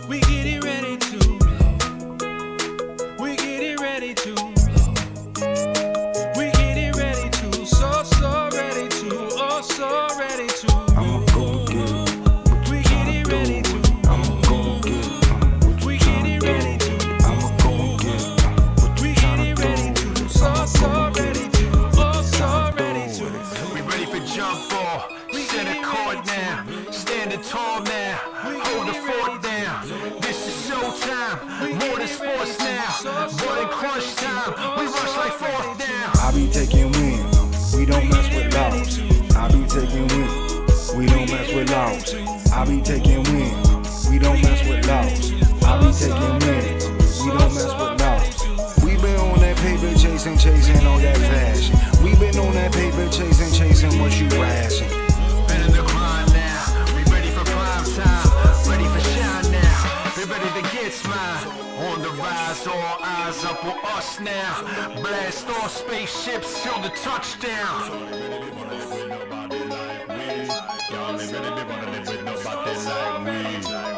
We getting ready to blow. We getting ready to blow. We getting ready to, so ready to, oh so ready to. I'ma go get it. We getting ready to. I'ma go get it. We getting ready to. I'ma go get it. We getting ready to, so ready to, oh so ready to. We ready for jump ball, center court now, standing tall now, hold the fort down. This is showtime, more than sports now, more than crunch time. We rush like fourth down. I be taking wins, we don't mess with laws. I be taking wins, we don't mess with laws. I be taking wins, we don't mess with laws. I be taking wins, we don't mess with laws. We been on that paper chasing all that fashion. We been on that paper chasing what you ration. Been in the grind now, we ready for prime time, ready for shine now. Be ready to get mine. On the rise, all eyes up on us now. Blast off spaceships till the touchdown.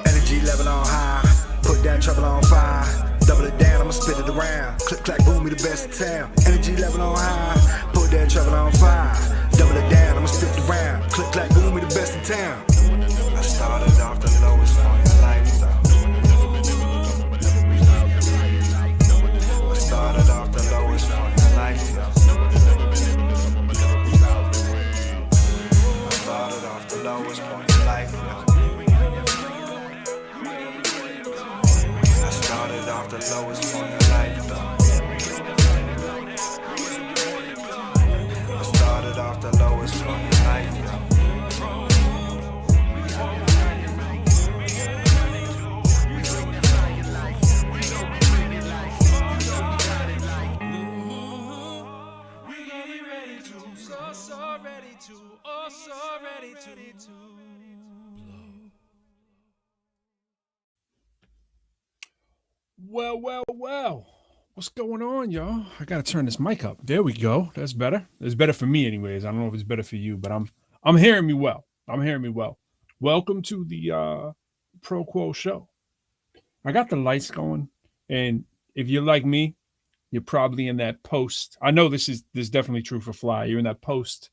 Energy level on high, put that trouble on fire. Double it down, I'ma spit it around. Click, clack, boom, we the best in town. Energy level on high, put that trouble on fire. Double it down, I'ma spit it around. Click, clack, boom, we the best in town. I started off the lowest point in life, though. I started off the lowest point in life, though. I started off the lowest point in life, though. I started off the lowest point in life, though. I started off the lowest point in life, though. We getting ready to, so ready to, oh so ready to blow. Well. What's going on, y'all? I gotta turn this mic up. There we go. That's better. It's better for me, anyways. I don't know if it's better for you, but I'm hearing me well. Welcome to the ProQuo Show. I got the lights going, and if you're like me, you're probably in that post. I know this is definitely true for Fly. You're in that post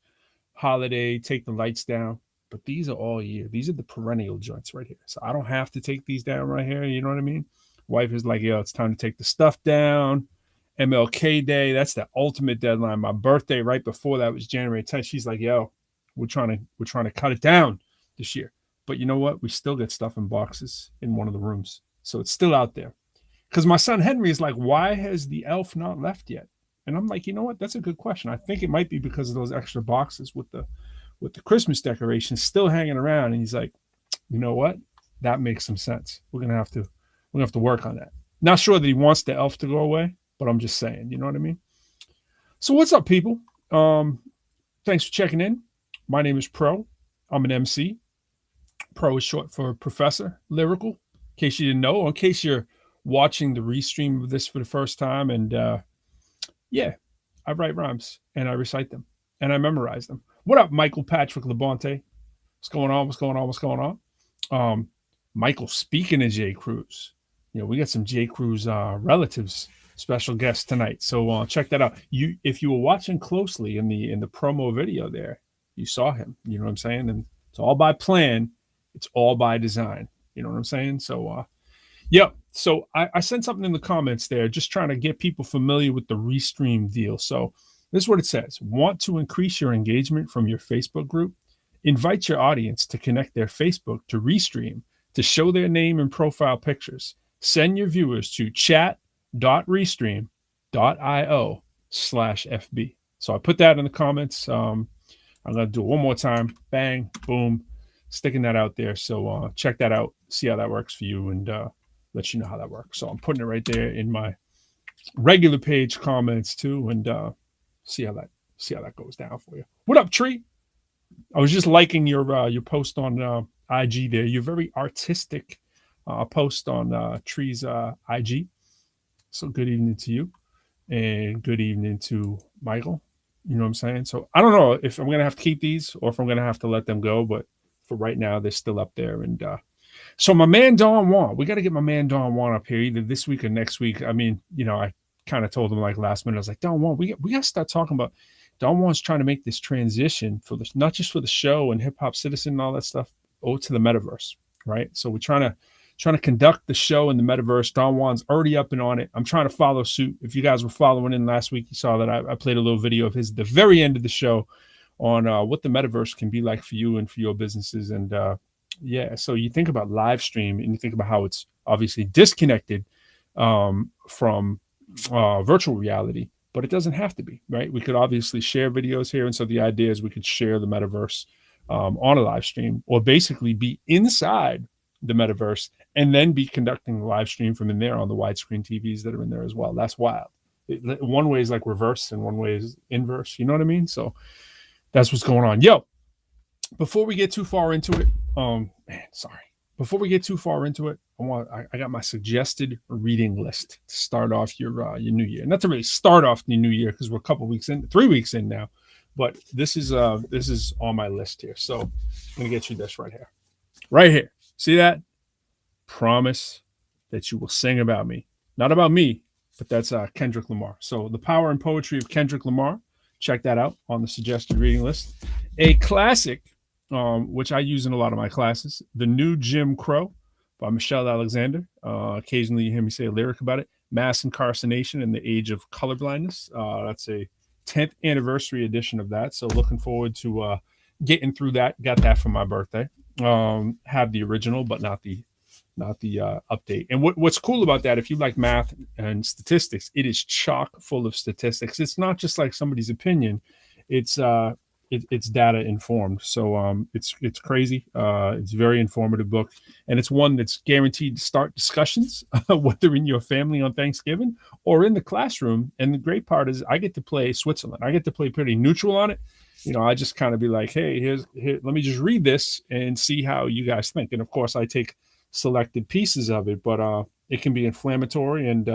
holiday, take the lights down. But these are all year. These are the perennial joints right here. So I don't have to take these down right here. You know what I mean? Wife is like, yo, it's time to take the stuff down. MLK Day, that's the ultimate deadline. My birthday right before that was January 10th. She's like, yo, we're trying to cut it down this year. But you know what? We still get stuff in boxes in one of the rooms. So it's still out there. Because my son Henry is like, why has the elf not left yet? And I'm like, you know what? That's a good question. I think it might be because of those extra boxes with the Christmas decorations still hanging around. And he's like, you know what? That makes some sense. We're gonna have to work on that. Not sure that he wants the elf to go away, but I'm just saying, you know what I mean? So what's up, people? Thanks for checking in. My name is Pro. I'm an MC. Pro is short for Professor Lyrical, in case you didn't know, or in case you're watching the restream of this for the first time. And yeah, I write rhymes and I recite them and I memorize them. What up, Michael Patrick Labonte? What's going on? Michael, speaking of J. Cruz, you know, we got some J. Cruz relatives, special guest tonight. So check that out. If you were watching closely in the promo video there, you saw him. You know what I'm saying? And it's all by plan. It's all by design. You know what I'm saying? So, yep. So I sent something in the comments there, just trying to get people familiar with the Restream deal. So this is what it says. Want to increase your engagement from your Facebook group? Invite your audience to connect their Facebook to Restream to show their name and profile pictures. Send your viewers to chat.restream.io/FB. So I put that in the comments. I'm going to do it one more time. Bang, boom, sticking that out there. So check that out, see how that works for you, and let you know how that works. So I'm putting it right there in my regular page comments too, and see how that goes down for you. What up, Tree? I was just liking your post on IG there. You're very artistic post on Tree's IG. So good evening to you, and good evening to Michael. You know what I'm saying? So I don't know if I'm going to have to keep these or if I'm going to have to let them go, but for right now, they're still up there. And So my man Don Juan, we got to get my man Don Juan up here either this week or next week. I mean, I kind of told him like last minute. I was like, Don Juan, we got to start talking about. Don Juan's trying to make this transition for this, not just for the show and Hip Hop Citizen and all that stuff, over to the metaverse, right? So we're trying to conduct the show in the metaverse. Don Juan's already up and on it. I'm trying to follow suit. If you guys were following in last week, you saw that I played a little video of his at the very end of the show on what the metaverse can be like for you and for your businesses. And so you think about live stream and you think about how it's obviously disconnected from virtual reality, but it doesn't have to be, right? We could obviously share videos here. And so the idea is we could share the metaverse on a live stream, or basically be inside the metaverse and then be conducting the live stream from in there on the widescreen TVs that are in there as well. That's wild. One way is like reverse and one way is inverse. You know what I mean? So that's what's going on. Yo, before we get too far into it, before we get too far into it, I got my suggested reading list to start off your new year. Not to really start off the new year because we're a couple weeks in, 3 weeks in now, but this is on my list here. So I'm gonna get you this right here. See that? Promise that you will sing about me, not about me, but that's Kendrick Lamar. So The Power and Poetry of Kendrick Lamar. Check that out on the suggested reading list. A classic, which I use in a lot of my classes, The New Jim Crow by Michelle Alexander. Occasionally you hear me say a lyric about it. Mass Incarceration in the Age of Colorblindness. That's a 10th anniversary edition of that. So looking forward to getting through that. Got that for my birthday. Have the original, but not the update. And what's cool about that, if you like math and statistics, it is chock full of statistics. It's not just like somebody's opinion. It's data informed. So it's crazy. It's a very informative book, and it's one that's guaranteed to start discussions, whether in your family on Thanksgiving or in the classroom. And the great part is I get to play Switzerland. I get to play pretty neutral on it. I just kind of be like, hey, here, let me just read this and see how you guys think. And of course I take selected pieces of it, but it can be inflammatory, and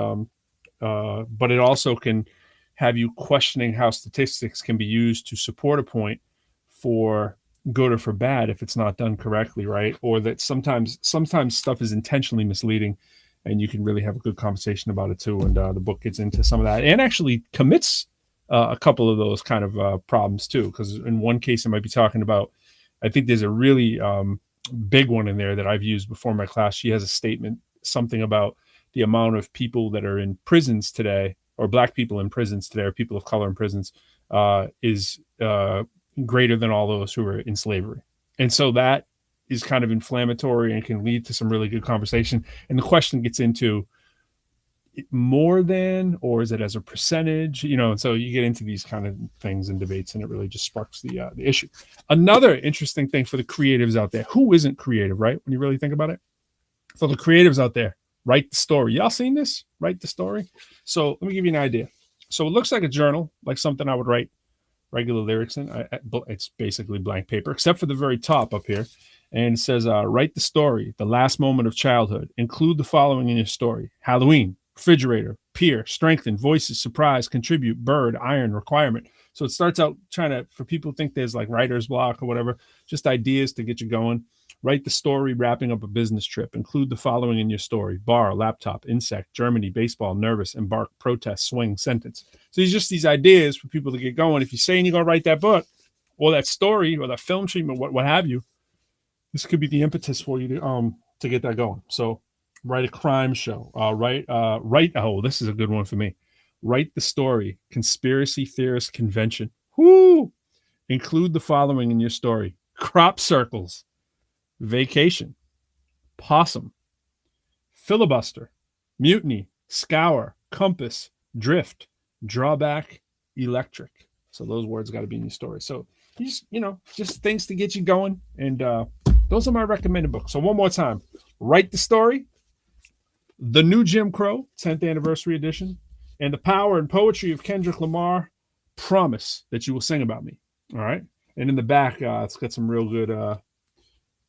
but it also can have you questioning how statistics can be used to support a point for good or for bad if it's not done correctly, right? Or that sometimes stuff is intentionally misleading, and you can really have a good conversation about it too. And the book gets into some of that and actually commits a couple of those kind of problems too, because in one case it might be talking about, I think there's a really big one in there that I've used before in my class. She has a statement, something about the amount of people that are in prisons today, or Black people in prisons today, or people of color in prisons, is greater than all those who are in slavery. And so that is kind of inflammatory and can lead to some really good conversation. And the question gets into more than, or is it as a percentage? And so you get into these kind of things and debates, and it really just sparks the issue. Another interesting thing for the creatives out there, who isn't creative, right? When you really think about it. So the creatives out there, write the story. Y'all seen this? Write the story. So let me give you an idea. So it looks like a journal, like something I would write regular lyrics in. It's basically blank paper, except for the very top up here. And it says, write the story, the last moment of childhood. Include the following in your story: Halloween, refrigerator, peer, strengthen, voices, surprise, contribute, bird, iron, requirement. So it starts out for people who think there's like writer's block or whatever, just ideas to get you going. Write the story, wrapping up a business trip. Include the following in your story: bar, laptop, insect, Germany, baseball, nervous, embark, protest, swing, sentence. So it's just these ideas for people to get going. If you're saying you're going to write that book or that story or that film treatment, what have you, this could be the impetus for you to get that going. So write a crime show. This is a good one for me. Write the story: conspiracy theorist convention. Whoo! Include the following in your story: crop circles, vacation, possum, filibuster, mutiny, scour, compass, drift, drawback, electric. So those words got to be in your story. So just things to get you going. And those are my recommended books. So one more time: Write the Story, The New Jim Crow, 10th anniversary edition, and The Power and Poetry of Kendrick Lamar. Promise that you will sing about me. All right. And in the back, it's got some real good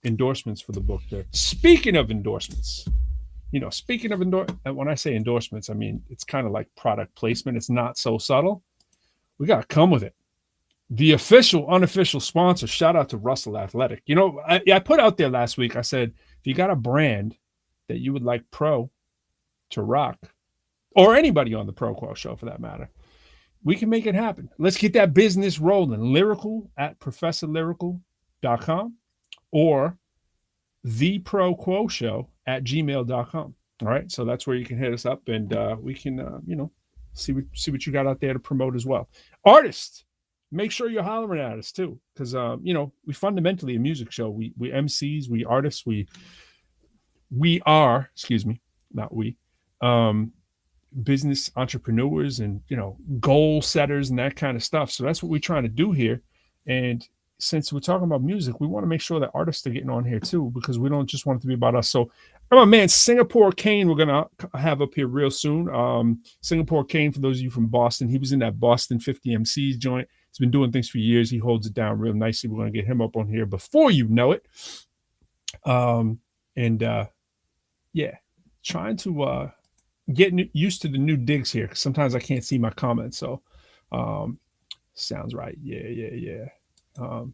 endorsements for the book there. Speaking of endorsements, when I say endorsements, I mean, it's kind of like product placement. It's not so subtle. We got to come with it. The official, unofficial sponsor, shout out to Russell Athletic. I put out there last week, I said, If you got a brand that you would like Pro to rock, or anybody on the ProQuo Show for that matter, we can make it happen. Let's get that business rolling. Lyrical at professorlyrical.com or theproquoshow@gmail.com. All right. So that's where you can hit us up, and we can, see what you got out there to promote as well. Artists, make sure you're hollering at us too, because we fundamentally a music show. We MCs, we artists, we are, excuse me, not we, business entrepreneurs and goal setters and that kind of stuff. So that's what we're trying to do here. And since we're talking about music, we want to make sure that artists are getting on here too, because we don't just want it to be about us. So my man Singapore Kane, we're gonna have up here real soon. Singapore Kane, for those of you from Boston, he was in that Boston 50 MCs joint. He's been doing things for years. He holds it down real nicely. We're gonna get him up on here before you know it. Trying to get used to the new digs here, because sometimes I can't see my comments. So sounds right. Yeah. I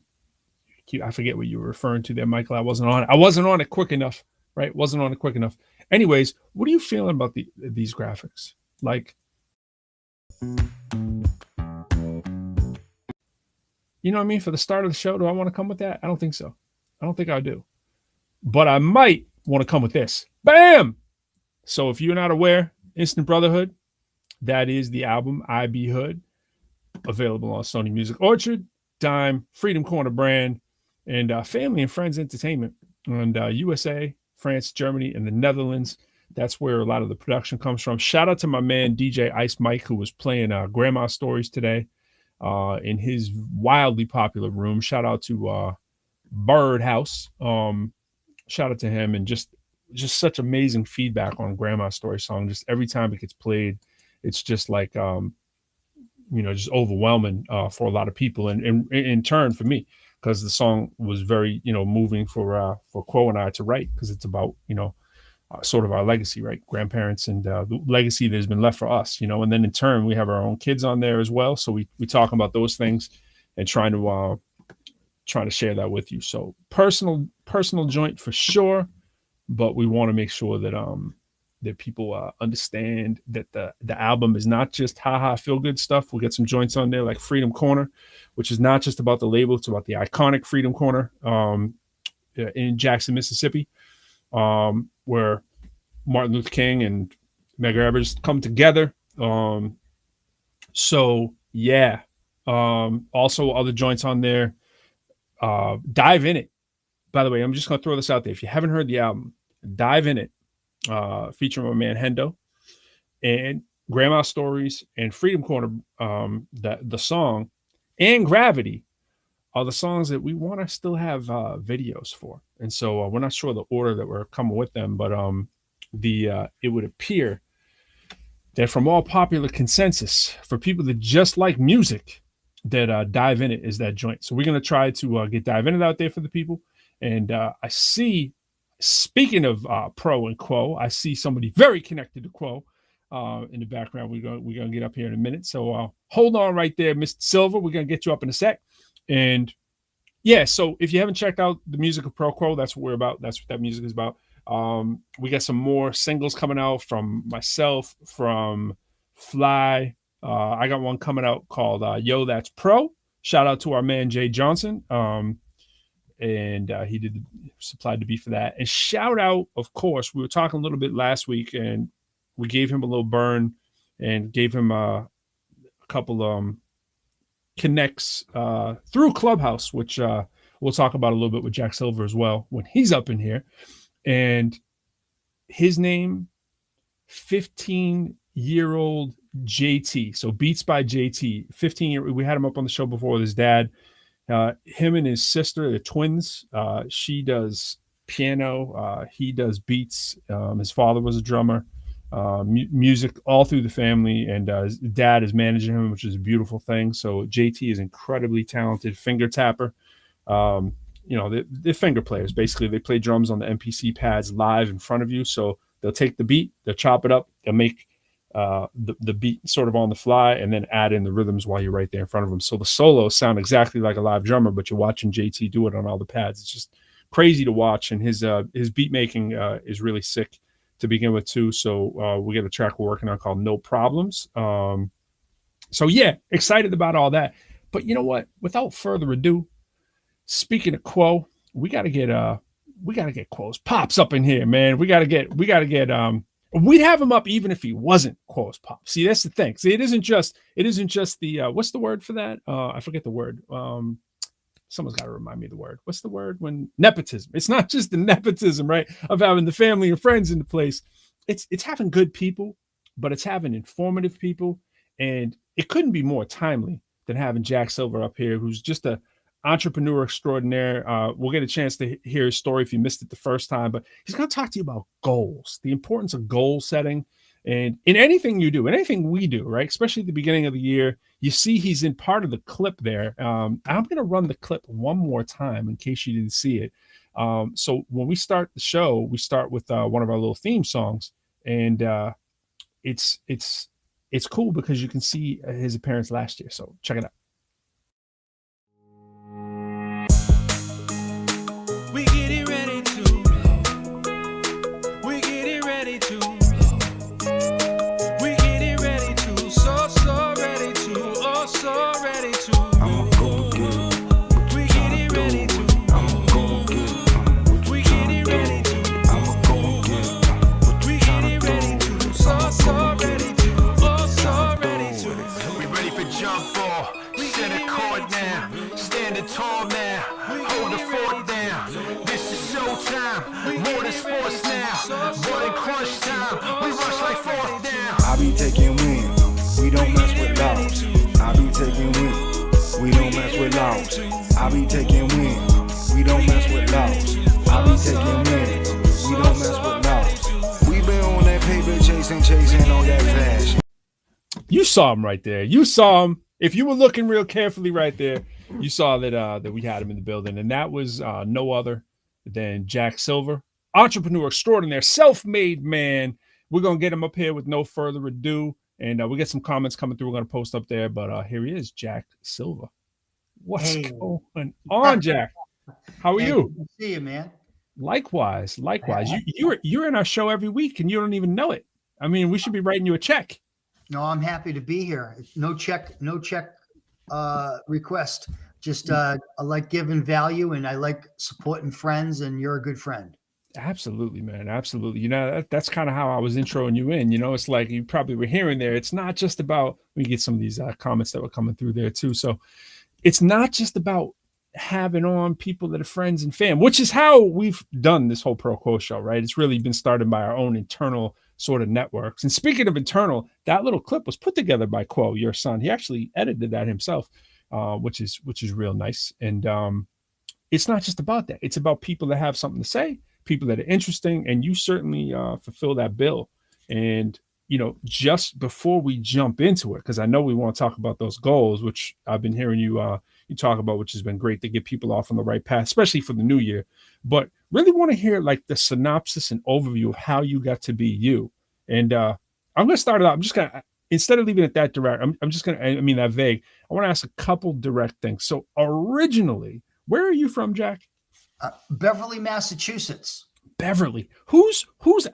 forget what you were referring to there, Michael. I wasn't on it quick enough, right? Wasn't on it quick enough. Anyways, what are you feeling about these graphics? Like, you know what I mean? For the start of the show, do I want to come with that? I don't think so. I don't think I do. But I might want to come with this. Bam! So if you're not aware, Instant Brotherhood, that is the album, I Be Hood, available on Sony Music Orchard, Dime, Freedom Corner brand, and Family and Friends Entertainment. And USA, France, Germany, and the Netherlands. That's where a lot of the production comes from. Shout out to my man DJ Ice Mike, who was playing Grandma Stories today in his wildly popular room. Shout out to Birdhouse. Shout out to him, and just such amazing feedback on Grandma Story song. Just every time it gets played, it's just like just overwhelming for a lot of people, and in turn for me, because the song was very moving for Quo and I to write, because it's about sort of our legacy, right? Grandparents and the legacy that has been left for us, and then in turn we have our own kids on there as well. So we talk about those things and trying to share that with you. So personal joint for sure, but we want to make sure that that people understand that the album is not just feel good stuff. We'll get some joints on there like Freedom Corner, which is not just about the label, it's about the iconic Freedom Corner in Jackson, Mississippi, where Martin Luther King and Medgar Evers come together. Also other joints on there. Dive in It. By the way, I'm just going to throw this out there. If you haven't heard the album, Dive in It, featuring my man Hendo, and Grandma Stories and Freedom Corner, the song, and Gravity are the songs that we want to still have videos for. And so we're not sure the order that we're coming with them, but it would appear that from all popular consensus, for people that just like music, that Dive In It is that joint. So we're going to try to get Dive In It out there for the people. And I see, speaking of Pro and Quo, I see somebody very connected to Quo in the background. We're going to get up here in a minute. So hold on right there, Mr. Silva. We're going to get you up in a sec. And yeah, so if you haven't checked out the music of ProQuo, that's what we're about. That's what that music is about. We got some more singles coming out from myself, from Fly. I got one coming out called Yo, That's Pro. Shout out to our man Jay Johnson. And he supplied the beat for that. And shout out, of course, we were talking a little bit last week, and we gave him a little burn and gave him a couple connects through Clubhouse, which we'll talk about a little bit with Jack Silva as well when he's up in here. And his name, 15-year-old JT. So Beats by JT, 15-year. We had him up on the show before with his dad. Him and his sister, they're twins. She does piano. He does beats. His father was a drummer. Music all through the family, and his dad is managing him, which is a beautiful thing. So JT is incredibly talented finger tapper. They're finger players. Basically, they play drums on the MPC pads live in front of you. So they'll take the beat, they'll chop it up, they'll make the beat sort of on the fly, and then add in the rhythms while you're right there in front of them. So the solos sound exactly like a live drummer, but you're watching JT do it on all the pads. It's just crazy to watch, and his beat making is really sick to begin with too. So we got a track we're working on called No Problems. So yeah, excited about all that. But you know what? Without further ado, speaking of Quo, we gotta get Quo's pops up in here, man. We gotta get we'd have him up even if he wasn't Quo's pop. See, that's the thing. See, it isn't just the what's the word for that? I forget the word. Someone's got to remind me the word. What's the word when nepotism? It's not just the nepotism, right? Of having the family and friends in the place. It's having good people, but it's having informative people. And it couldn't be more timely than having Jack Silva up here, who's just a entrepreneur extraordinaire. We'll get a chance to hear his story if you missed it the first time, but he's going to talk to you about goals, the importance of goal setting. And in anything you do, anything we do, right, especially at the beginning of the year, you see he's in part of the clip there. I'm going to run the clip one more time in case you didn't see it. So when we start the show, we start with one of our little theme songs, and it's cool because you can see his appearance last year. So check it out. We get it ready to blow. We get it ready to blow. We get it ready to, so ready to, oh so ready to. I'ma go get it. We get it ready to. I'ma go get it. We get it ready to. I'ma go get it. We get it ready to, so ready to, oh so ready to. We ready for jump ball, center court now, standing tall now, hold the fort down. This is showtime, more than sports now, more than crunch time. We rush like fourth down. I be taking wins, we don't mess with loss. I be taking wins, we don't mess with loss. I be taking wins, we don't mess with loss. I be taking wins, we don't mess with loss. We been on that paper chasing on that fashion. You saw him right there. You saw him. If you were looking real carefully right there, you saw that we had him in the building, and that was no other than Jack Silva, entrepreneur extraordinaire, self-made man. We're gonna get him up here with no further ado, and we get some comments coming through. We're gonna post up there, but here he is, Jack Silva. What's going on, Jack? How are you? Good to see you, man. Likewise. You're in our show every week, and you don't even know it. I mean, we should be writing you a check. No, I'm happy to be here. No check request. Just I like giving value, and I like supporting friends, and you're a good friend. Absolutely, man. Absolutely. You know, that's kind of how I was introing you in. You know, it's like you probably were hearing there. It's not just about, we get some of these comments that were coming through there too. So it's not just about having on people that are friends and fam, which is how we've done this whole ProQuo show, right? It's really been started by our own internal sort of networks. And speaking of internal, that little clip was put together by Quo, your son. He actually edited that himself, which is real nice. And it's not just about that. It's about people that have something to say, people that are interesting, and you certainly fulfill that bill. And you know, just before we jump into it, because I know we want to talk about those goals, which I've been hearing you talk about, which has been great to get people off on the right path, especially for the new year. But really want to hear like the synopsis and overview of how you got to be you. And I'm going to start it out. I'm just going to, instead of leaving it that direct, I'm just going to, I mean, that vague. I want to ask a couple direct things. So originally, where are you from, Jack? Beverly, Massachusetts. Beverly. Who's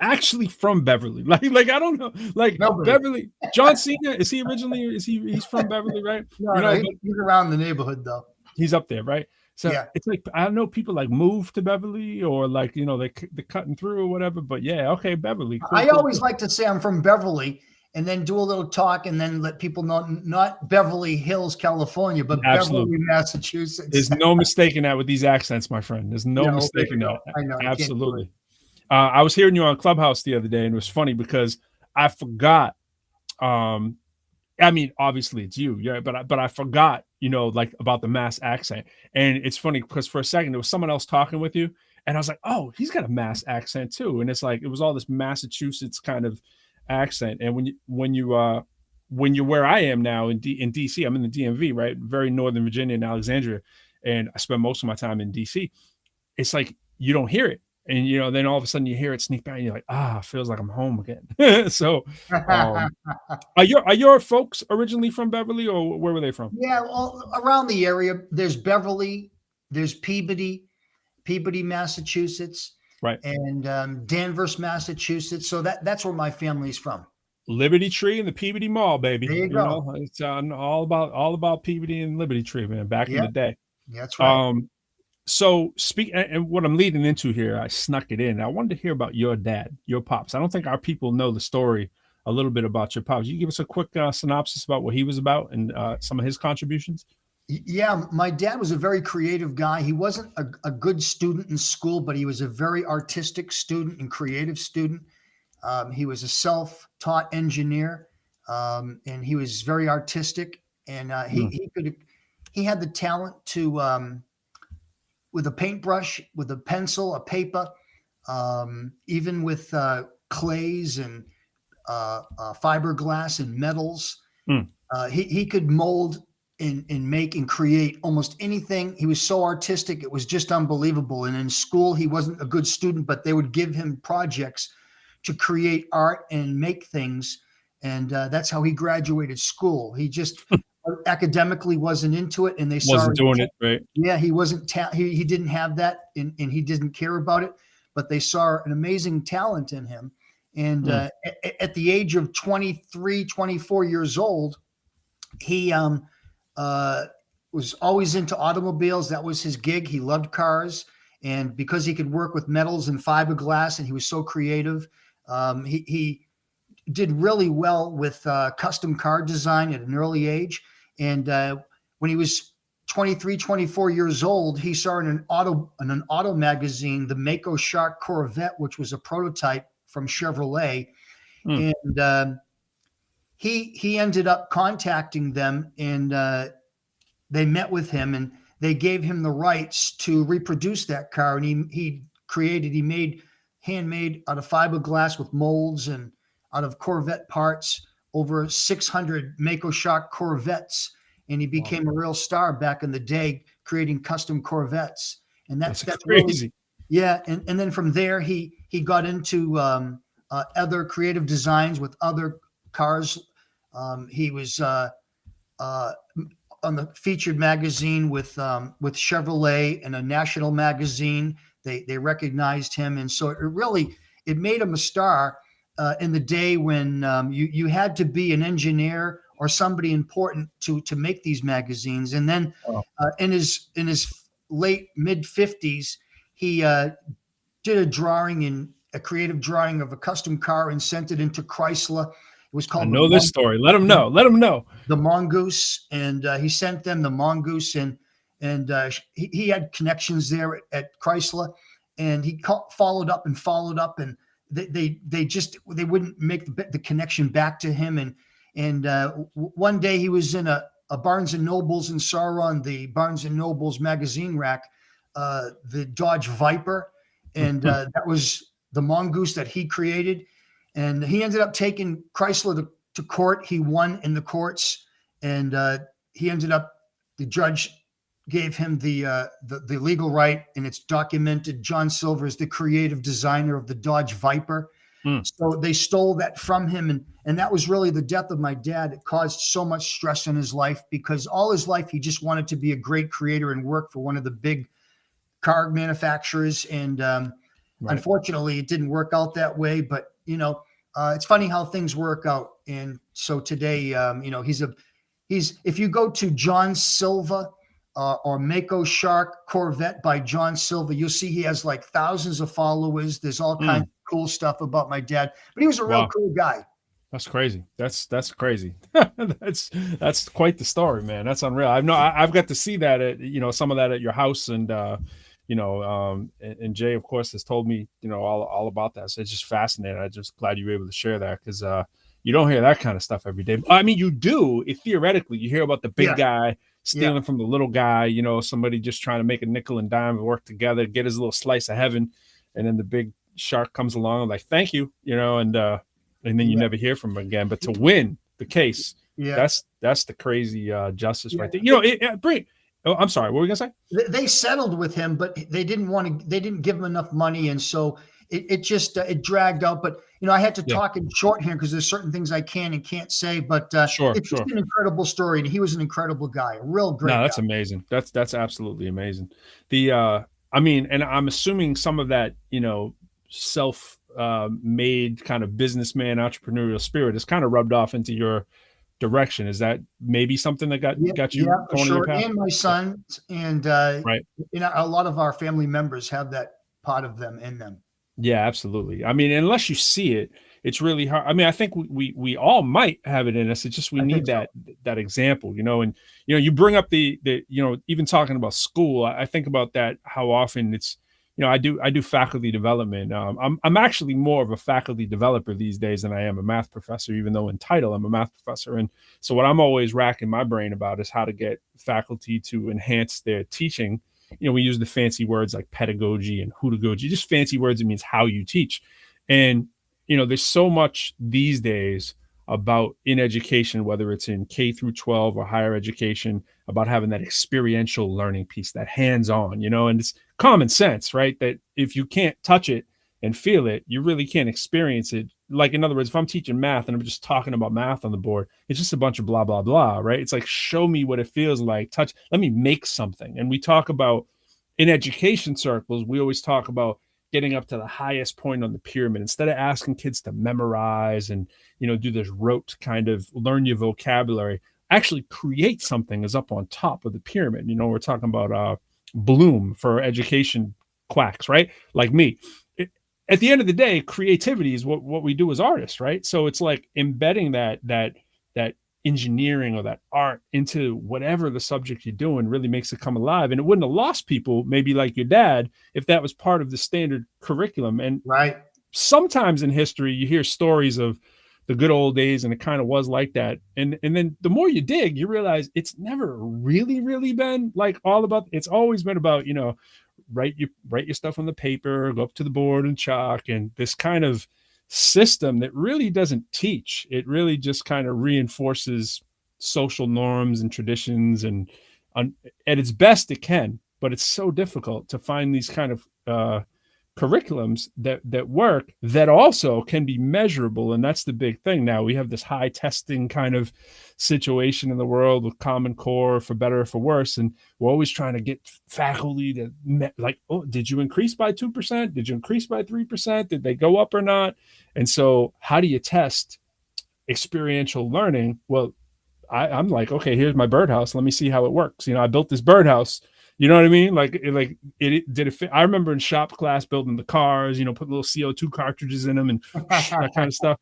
actually from Beverly? Like I don't know. Like Beverly. John Cena, is he originally? He's from Beverly, right? No, you know, he's around the neighborhood though. He's up there, right? So yeah. It's like I don't know, people like move to Beverly or like, you know, they're cutting through or whatever. But yeah, okay, Beverly. Cool, I always like to say I'm from Beverly and then do a little talk and then let people know not Beverly Hills, California, but Absolutely. Beverly, Massachusetts. There's no mistaking that with these accents, my friend. There's no mistaking that. I know. Absolutely. I was hearing you on Clubhouse the other day, and it was funny because I forgot. I mean, obviously it's you, yeah, but I forgot, you know, like about the Mass accent. And it's funny because for a second there was someone else talking with you, and I was like, oh, he's got a Mass accent too. And it's like it was all this Massachusetts kind of accent. And when you're where I am now in DC, I'm in the DMV, right? Very Northern Virginia and Alexandria, and I spend most of my time in DC. It's like you don't hear it. And, you know, then all of a sudden you hear it sneak by and you're like, feels like I'm home again. So are your folks originally from Beverly or where were they from? Yeah, well, around the area, there's Beverly, there's Peabody, Peabody, Massachusetts, Right. and Danvers, Massachusetts. So that's where my family's from. Liberty Tree and the Peabody Mall, baby. There you go. It's all about Peabody and Liberty Tree, man. Back in the day. That's right. So and what I'm leading into here, I snuck it in. I wanted to hear about your dad, your pops. I don't think our people know the story a little bit about your pops. You give us a quick synopsis about what he was about and some of his contributions? Yeah, my dad was a very creative guy. He wasn't a good student in school, but he was a very artistic student and creative student. He was a self-taught engineer, and he was very artistic. And he had the talent to, with a paintbrush, with a pencil, a paper, even with clays and fiberglass and metals. He could mold and make and create almost anything. He was so artistic, it was just unbelievable. And in school, he wasn't a good student, but they would give him projects to create art and make things. And that's how he graduated school. He just academically wasn't into it, and they wasn't doing it right. Yeah, he wasn't. He didn't have that, and he didn't care about it. But they saw an amazing talent in him. And at the age of 23, 24 years old, he was always into automobiles. That was his gig. He loved cars, and because he could work with metals and fiberglass, and he was so creative, he did really well with custom car design at an early age. And when he was 23, 24 years old, he saw in an auto magazine the Mako Shark Corvette, which was a prototype from Chevrolet. And he ended up contacting them, and they met with him, and they gave him the rights to reproduce that car. And he made handmade out of fiberglass with molds and out of Corvette parts, over 600 Mako Shark Corvettes. And he became a real star back in the day, creating custom Corvettes. And that's crazy. Really, yeah. And then from there, he got into other creative designs with other cars. He was on the featured magazine with Chevrolet and a national magazine. They recognized him. And so it made him a star in the day when you had to be an engineer or somebody important to make these magazines. And then in his late mid 50s, he did a creative drawing of a custom car and sent it into Chrysler. It was called. I know this story. Let him know. Let him know. The Mongoose, and he sent them the Mongoose, and he had connections there at Chrysler, and he followed up, and they wouldn't make the connection back to him. And one day he was in a Barnes and Nobles and saw on the Barnes and Nobles magazine rack the Dodge Viper, and that was the Mongoose that he created. And he ended up taking Chrysler to court. He won in the courts, and the judge gave him the legal right, and it's documented. John Silva is the creative designer of the Dodge Viper. So they stole that from him. And that was really the death of my dad. It caused so much stress in his life, because all his life he just wanted to be a great creator and work for one of the big car manufacturers. And unfortunately, it didn't work out that way. But, it's funny how things work out. And so today, if you go to John Silva or Mako Shark Corvette by John Silva, you'll see he has like thousands of followers. There's all kinds of cool stuff about my dad, but he was a real cool guy. That's crazy. That's crazy. that's quite the story, man. That's unreal. I've got to see that at, some of that at your house, and and Jay, of course, has told me, all about that. So it's just fascinating. I'm just glad you were able to share that, because you don't hear that kind of stuff every day. I mean, you do. Theoretically, you hear about the big guy stealing from the little guy, somebody just trying to make a nickel and dime and work together, get his little slice of heaven. And then the big shark comes along like, thank you, and then you never hear from him again. But to win the case, that's the crazy justice right there. I'm sorry, what were we gonna say? They settled with him, but they didn't give him enough money. And so it dragged out. But, I had to talk in short here, because there's certain things I can and can't say, but it's just an incredible story. And he was an incredible guy, a real great guy. That's amazing. That's absolutely amazing. I mean, and I'm assuming some of that, self made kind of businessman entrepreneurial spirit is kind of rubbed off into your direction. Is that maybe something that got Yeah, got yeah, you for going in your sure. path? And my Yeah. sons, and Right. a lot of our family members have that part of them in them. Yeah, absolutely. I mean, unless you see it, it's really hard. I mean, I think we all might have it in us. It's just we I think need so. that example, and you bring up the even talking about school. I think about that how often it's I do faculty development. I'm actually more of a faculty developer these days than I am a math professor, even though in title I'm a math professor. And so what I'm always racking my brain about is how to get faculty to enhance their teaching. We use the fancy words like pedagogy and hudagogy, just fancy words. It means how you teach. And, there's so much these days about in education, whether it's in K through 12 or higher education, about having that experiential learning piece, that hands-on, and it's common sense, right? That if you can't touch it and feel it, you really can't experience it. Like, in other words, if I'm teaching math and I'm just talking about math on the board, it's just a bunch of blah, blah, blah, right? It's like, show me what it feels like, touch, let me make something. And we talk about in education circles, we always talk about getting up to the highest point on the pyramid instead of asking kids to memorize and, do this rote kind of learn your vocabulary. Actually create something is up on top of the pyramid. We're talking about Bloom for education quacks, right? Like me. At the end of the day, creativity is what we do as artists, right? So it's like embedding that engineering or that art into whatever the subject you're doing really makes it come alive. And it wouldn't have lost people, maybe like your dad, if that was part of the standard curriculum. And Right. sometimes in history, you hear stories of the good old days, and it kind of was like that. And then the more you dig, you realize it's never really been like all about. It's always been about write your stuff on the paper, go up to the board and chalk, and this kind of system that really doesn't teach. It really just kind of reinforces social norms and traditions, and at its best it can, but it's so difficult to find these kind of curriculums that work, that also can be measurable. And that's the big thing. Now we have this high testing kind of situation in the world with Common Core, for better or for worse, and we're always trying to get faculty to like, oh, did you increase by 2%? Did you increase by 3%? Did they go up or not? And so how do you test experiential learning? Well, I'm like, okay, here's my birdhouse, let me see how it works. I built this birdhouse. You know what I mean? Like it did it fit? I remember in shop class building the cars, put little CO2 cartridges in them and that kind of stuff.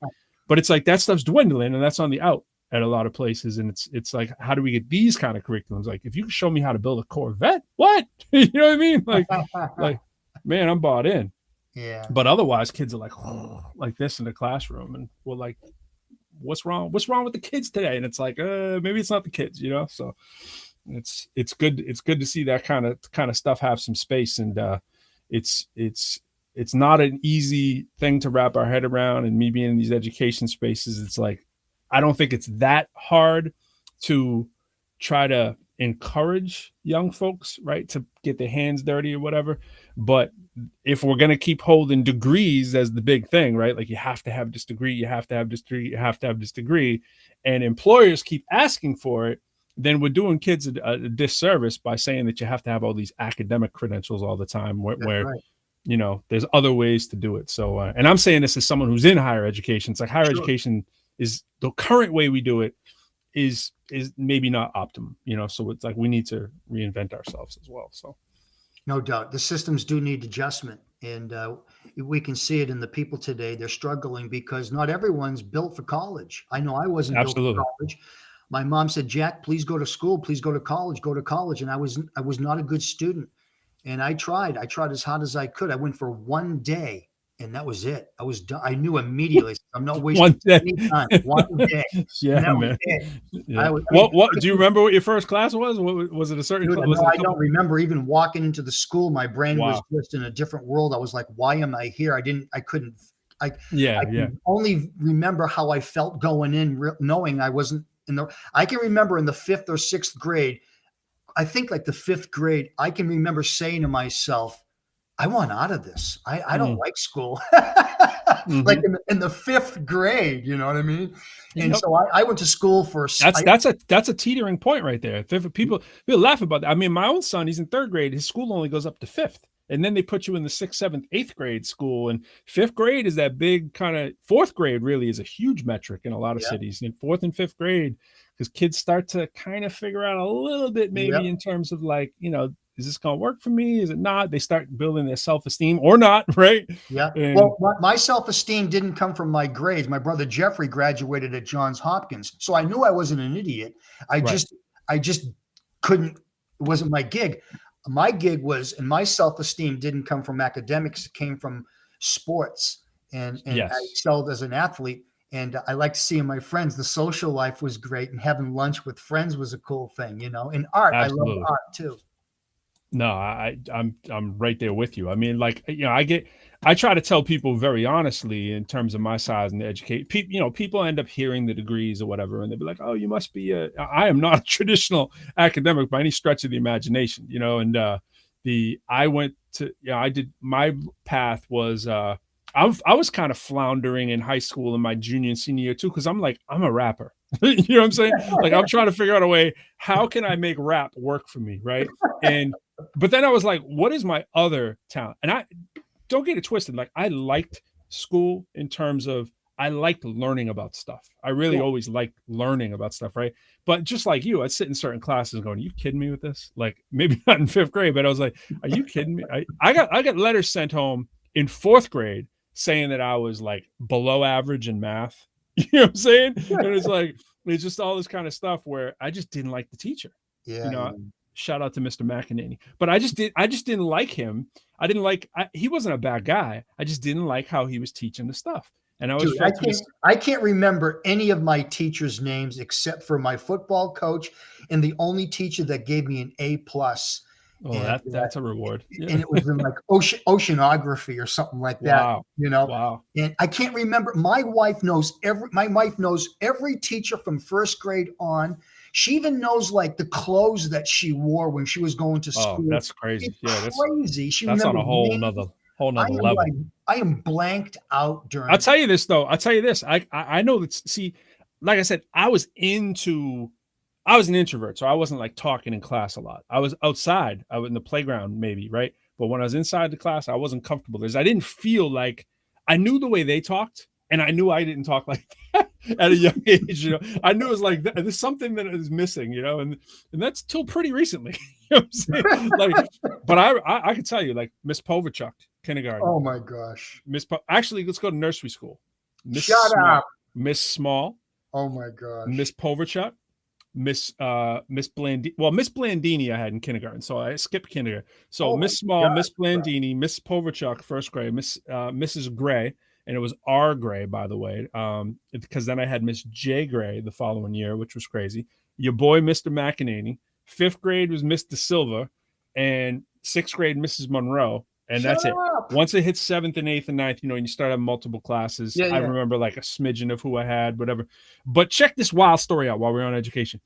But it's like that stuff's dwindling, and that's on the out at a lot of places. And it's like, how do we get these kind of curriculums? Like, if you can show me how to build a Corvette, what? You know what I mean? Like, man, I'm bought in. Yeah. But otherwise, kids are like, oh, like this in the classroom, and we're like, what's wrong? What's wrong with the kids today? And it's like, maybe it's not the kids, So it's good to see that kind of stuff have some space. And it's not an easy thing to wrap our head around. And me being in these education spaces, it's like, I don't think it's that hard to try to encourage young folks, right, to get their hands dirty or whatever. But if we're going to keep holding degrees as the big thing, right, like you have to have this degree, you have to have this degree, you have to have this degree, and employers keep asking for it, then we're doing kids a disservice by saying that you have to have all these academic credentials all the time, where Right. There's other ways to do it. So, and I'm saying this as someone who's in higher education. It's like higher Sure. education is the current way we do it is maybe not optimum, so it's like we need to reinvent ourselves as well. So No doubt. The systems do need adjustment. And we can see it in the people today. They're struggling because not everyone's built for college. I know I wasn't built absolutely. for college. My mom said, Jack, please go to school. Please go to college. Go to college. And I was not a good student. And I tried as hard as I could. I went for one day, and that was it. I was done. I knew immediately. I'm not wasting One day. any time. One day. Yeah, And that man. was it. Yeah. What do you remember what your first class was? What was it? A certain Dude, was no, it a I couple- don't remember even walking into the school. My brain was Wow. just in a different world. I was like, why am I here? I couldn't. I can only remember how I felt going in, knowing I wasn't in the. I can remember in the 5th or 6th grade, I think like the 5th grade, I can remember saying to myself, I want out of this. I don't like school. Like in the 5th grade, you know what I mean? And so I went to school for that's a teetering point right there. People laugh about that. I mean, my own son, he's in 3rd grade. His school only goes up to 5th. And then they put you in the 6th, 7th, 8th grade school. And 5th grade is that big kind of, 4th grade really is a huge metric in a lot of cities. In 4th and 5th grade, because kids start to kind of figure out a little bit maybe in terms of like, you know, is this going to work for me? Is it not? They start building their self-esteem or not, right? Yeah. And, well, my self-esteem didn't come from my grades. My brother Jeffrey graduated at Johns Hopkins, so I knew I wasn't an idiot. I just couldn't. It wasn't my gig. My gig was, and my self-esteem didn't come from academics. It came from sports, and I excelled as an athlete. And I liked seeing my friends. The social life was great, and having lunch with friends was a cool thing, you know. And art, absolutely. I love art too. No, I'm right there with you. I mean, like, you know, I try to tell people very honestly in terms of my size and educate. You know, people end up hearing the degrees or whatever, and they'll be like, "Oh, you must be I am not a traditional academic by any stretch of the imagination," you know. And I went to, you know, I did, my path was I was kind of floundering in high school in my junior and senior year too, because I'm a rapper. You know what I'm saying? Like, I'm trying to figure out a way, how can I make rap work for me, right? But then I was like, what is my other talent? And I don't get it twisted. Like, I liked school in terms of, I liked learning about stuff. I really always liked learning about stuff, right? But just like you, I'd sit in certain classes going, are you kidding me with this? Like, maybe not in 5th grade, but I was like, are you kidding me? I got letters sent home in 4th grade saying that I was like below average in math. You know what I'm saying? And it's like, it's just all this kind of stuff where I just didn't like the teacher. Yeah. You know, shout out to Mr. McEnany. But I just didn't like him. He wasn't a bad guy. I just didn't like how he was teaching the stuff. And I can't remember any of my teachers' names except for my football coach and the only teacher that gave me an A+. Oh, and that's a reward. Yeah. And it was in like oceanography or something like that. Wow. You know. Wow. And I can't remember. My wife knows every teacher from 1st grade on. She even knows like the clothes that she wore when she was going to school. Oh, that's crazy. It's crazy. That's on a whole nother level. I am blanked out during. I'll tell you this though. I know that. See, like I said, I was an introvert, so I wasn't like talking in class a lot. I was outside. I was in the playground maybe, right? But when I was inside the class, I wasn't comfortable. I didn't feel like, I knew the way they talked, and I knew I didn't talk like that at a young age. You know, I knew it was like, there's something that is missing, you know, and that's till pretty recently. You know what I'm saying? Like, but I could tell you, like, Miss Povachuk, kindergarten. Oh my gosh. Actually, let's go to nursery school. Shut up. Miss Small. Oh my gosh. Miss Povachuk. Miss Blandini. Well, Miss Blandini I had in kindergarten, so I skipped kindergarten. So Miss Small, Miss Blandini, Miss Povachuk, 1st grade, Mrs. Gray, and it was R. Gray, by the way, because then I had Miss J. Gray the following year, which was crazy. Your boy, Mr. McEnany. 5th grade was Mr. Silva, and 6th grade, Mrs. Monroe. And that's it. Once it hits 7th and 8th and 9th, you know, and you start having multiple classes. I remember like a smidgen of who I had, whatever. But check this wild story out while we're on education.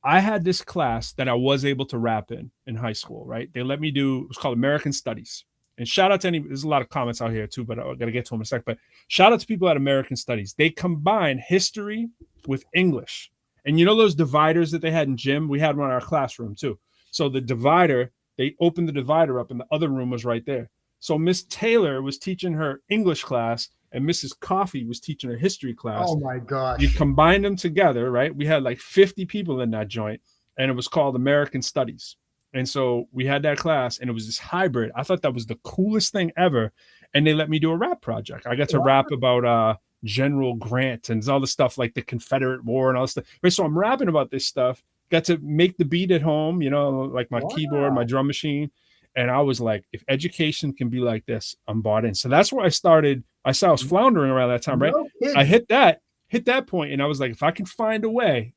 I had this class that I was able to rap in high school, right? They let me do, it was called American Studies. And shout out to there's a lot of comments out here too, but I got to get to them in a sec. But shout out to people at American Studies. They combine history with English. And you know those dividers that they had in gym? We had one in our classroom too. So the divider, they opened the divider up and the other room was right there. So Miss Taylor was teaching her English class and Mrs. Coffee was teaching her history class. Oh my gosh. You combined them together, right? We had like 50 people in that joint and it was called American Studies. And so we had that class and it was this hybrid. I thought that was the coolest thing ever. And they let me do a rap project. I got to rap about General Grant and all the stuff like the Confederate War and all this stuff. Right, so I'm rapping about this stuff. Got to make the beat at home, you know, like my keyboard, my drum machine. And I was like, if education can be like this, I'm bought in. So that's where I started. I saw I was floundering around that time, right? I hit that point, and I was like, if I can find a way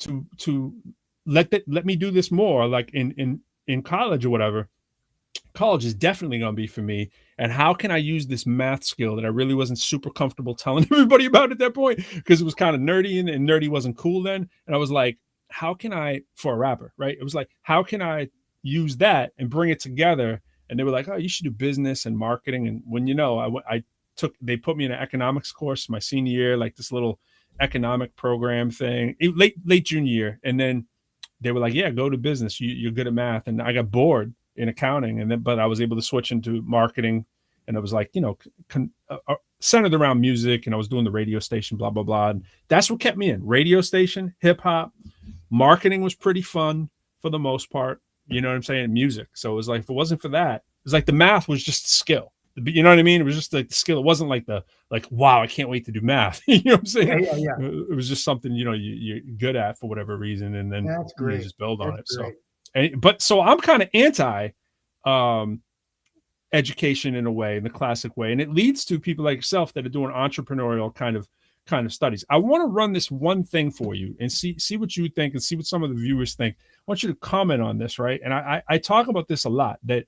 to let me do this more, like in college or whatever, college is definitely going to be for me. And how can I use this math skill that I really wasn't super comfortable telling everybody about at that point because it was kind of nerdy and nerdy wasn't cool then. And I was like, how can I, for a rapper, right? It was like, how can I use that and bring it together? And they were like, oh, you should do business and marketing. And when, you know, they put me in an economics course my senior year, like this little economic program thing, late junior year. And then they were like, yeah, go to business. You're good at math. And I got bored in accounting, and then but I was able to switch into marketing, and it was like, you know, centered around music, and I was doing the radio station, blah blah blah, and that's what kept me in radio station, hip hop. Marketing was pretty fun for the most part, you know what I'm saying? Music. So it was like, if it wasn't for that, it was like the math was just skill. You know what I mean? It was just like the skill. It wasn't like wow, I can't wait to do math. You know what I'm saying? Yeah. It was just something, you know, you're good at for whatever reason, and then That's great. you just build on That's it. great. So I'm kind of anti education in a way, in the classic way, and it leads to people like yourself that are doing entrepreneurial kind of studies. I want to run this one thing for you and see what you think, and see what some of the viewers think. I want you to comment on this, right? And I talk about this a lot, that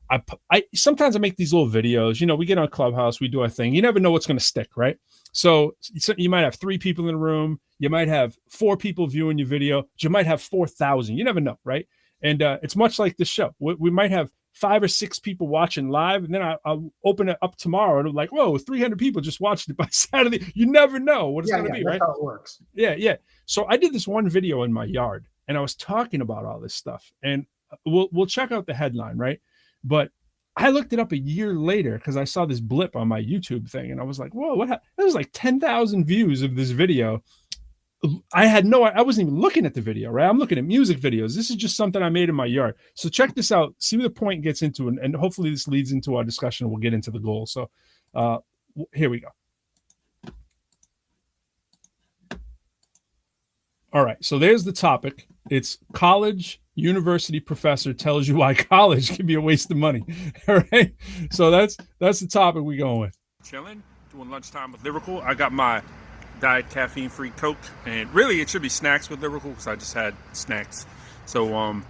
I sometimes I make these little videos, you know, we get on Clubhouse, we do our thing. You never know what's going to stick, right? So you might have 3 people in the room, you might have 4 people viewing your video, but you might have 4,000. You never know, right? And it's much like this show. We might have 5 or 6 people watching live, and then I'll open it up tomorrow, and I'm like, whoa, 300 people just watched it by Saturday. You never know what it's going to be, right? That's how it works. Yeah. So I did this one video in my yard, and I was talking about all this stuff, and we'll check out the headline, right? But I looked it up a year later because I saw this blip on my YouTube thing, and I was like, whoa, what happened? There was like 10,000 views of this video. I wasn't even looking at the video, right? I'm looking at music videos. This is just something I made in my yard. So check this out. See what the point gets into, and hopefully this leads into our discussion, and we'll get into the goal. So here we go. All right. So there's the topic. It's college university professor tells you why college can be a waste of money. All right. So that's the topic we're going with. Chilling, doing lunchtime with Lyrical. I got my diet caffeine-free Coke, and really it should be snacks with Lyrical because I just had snacks. So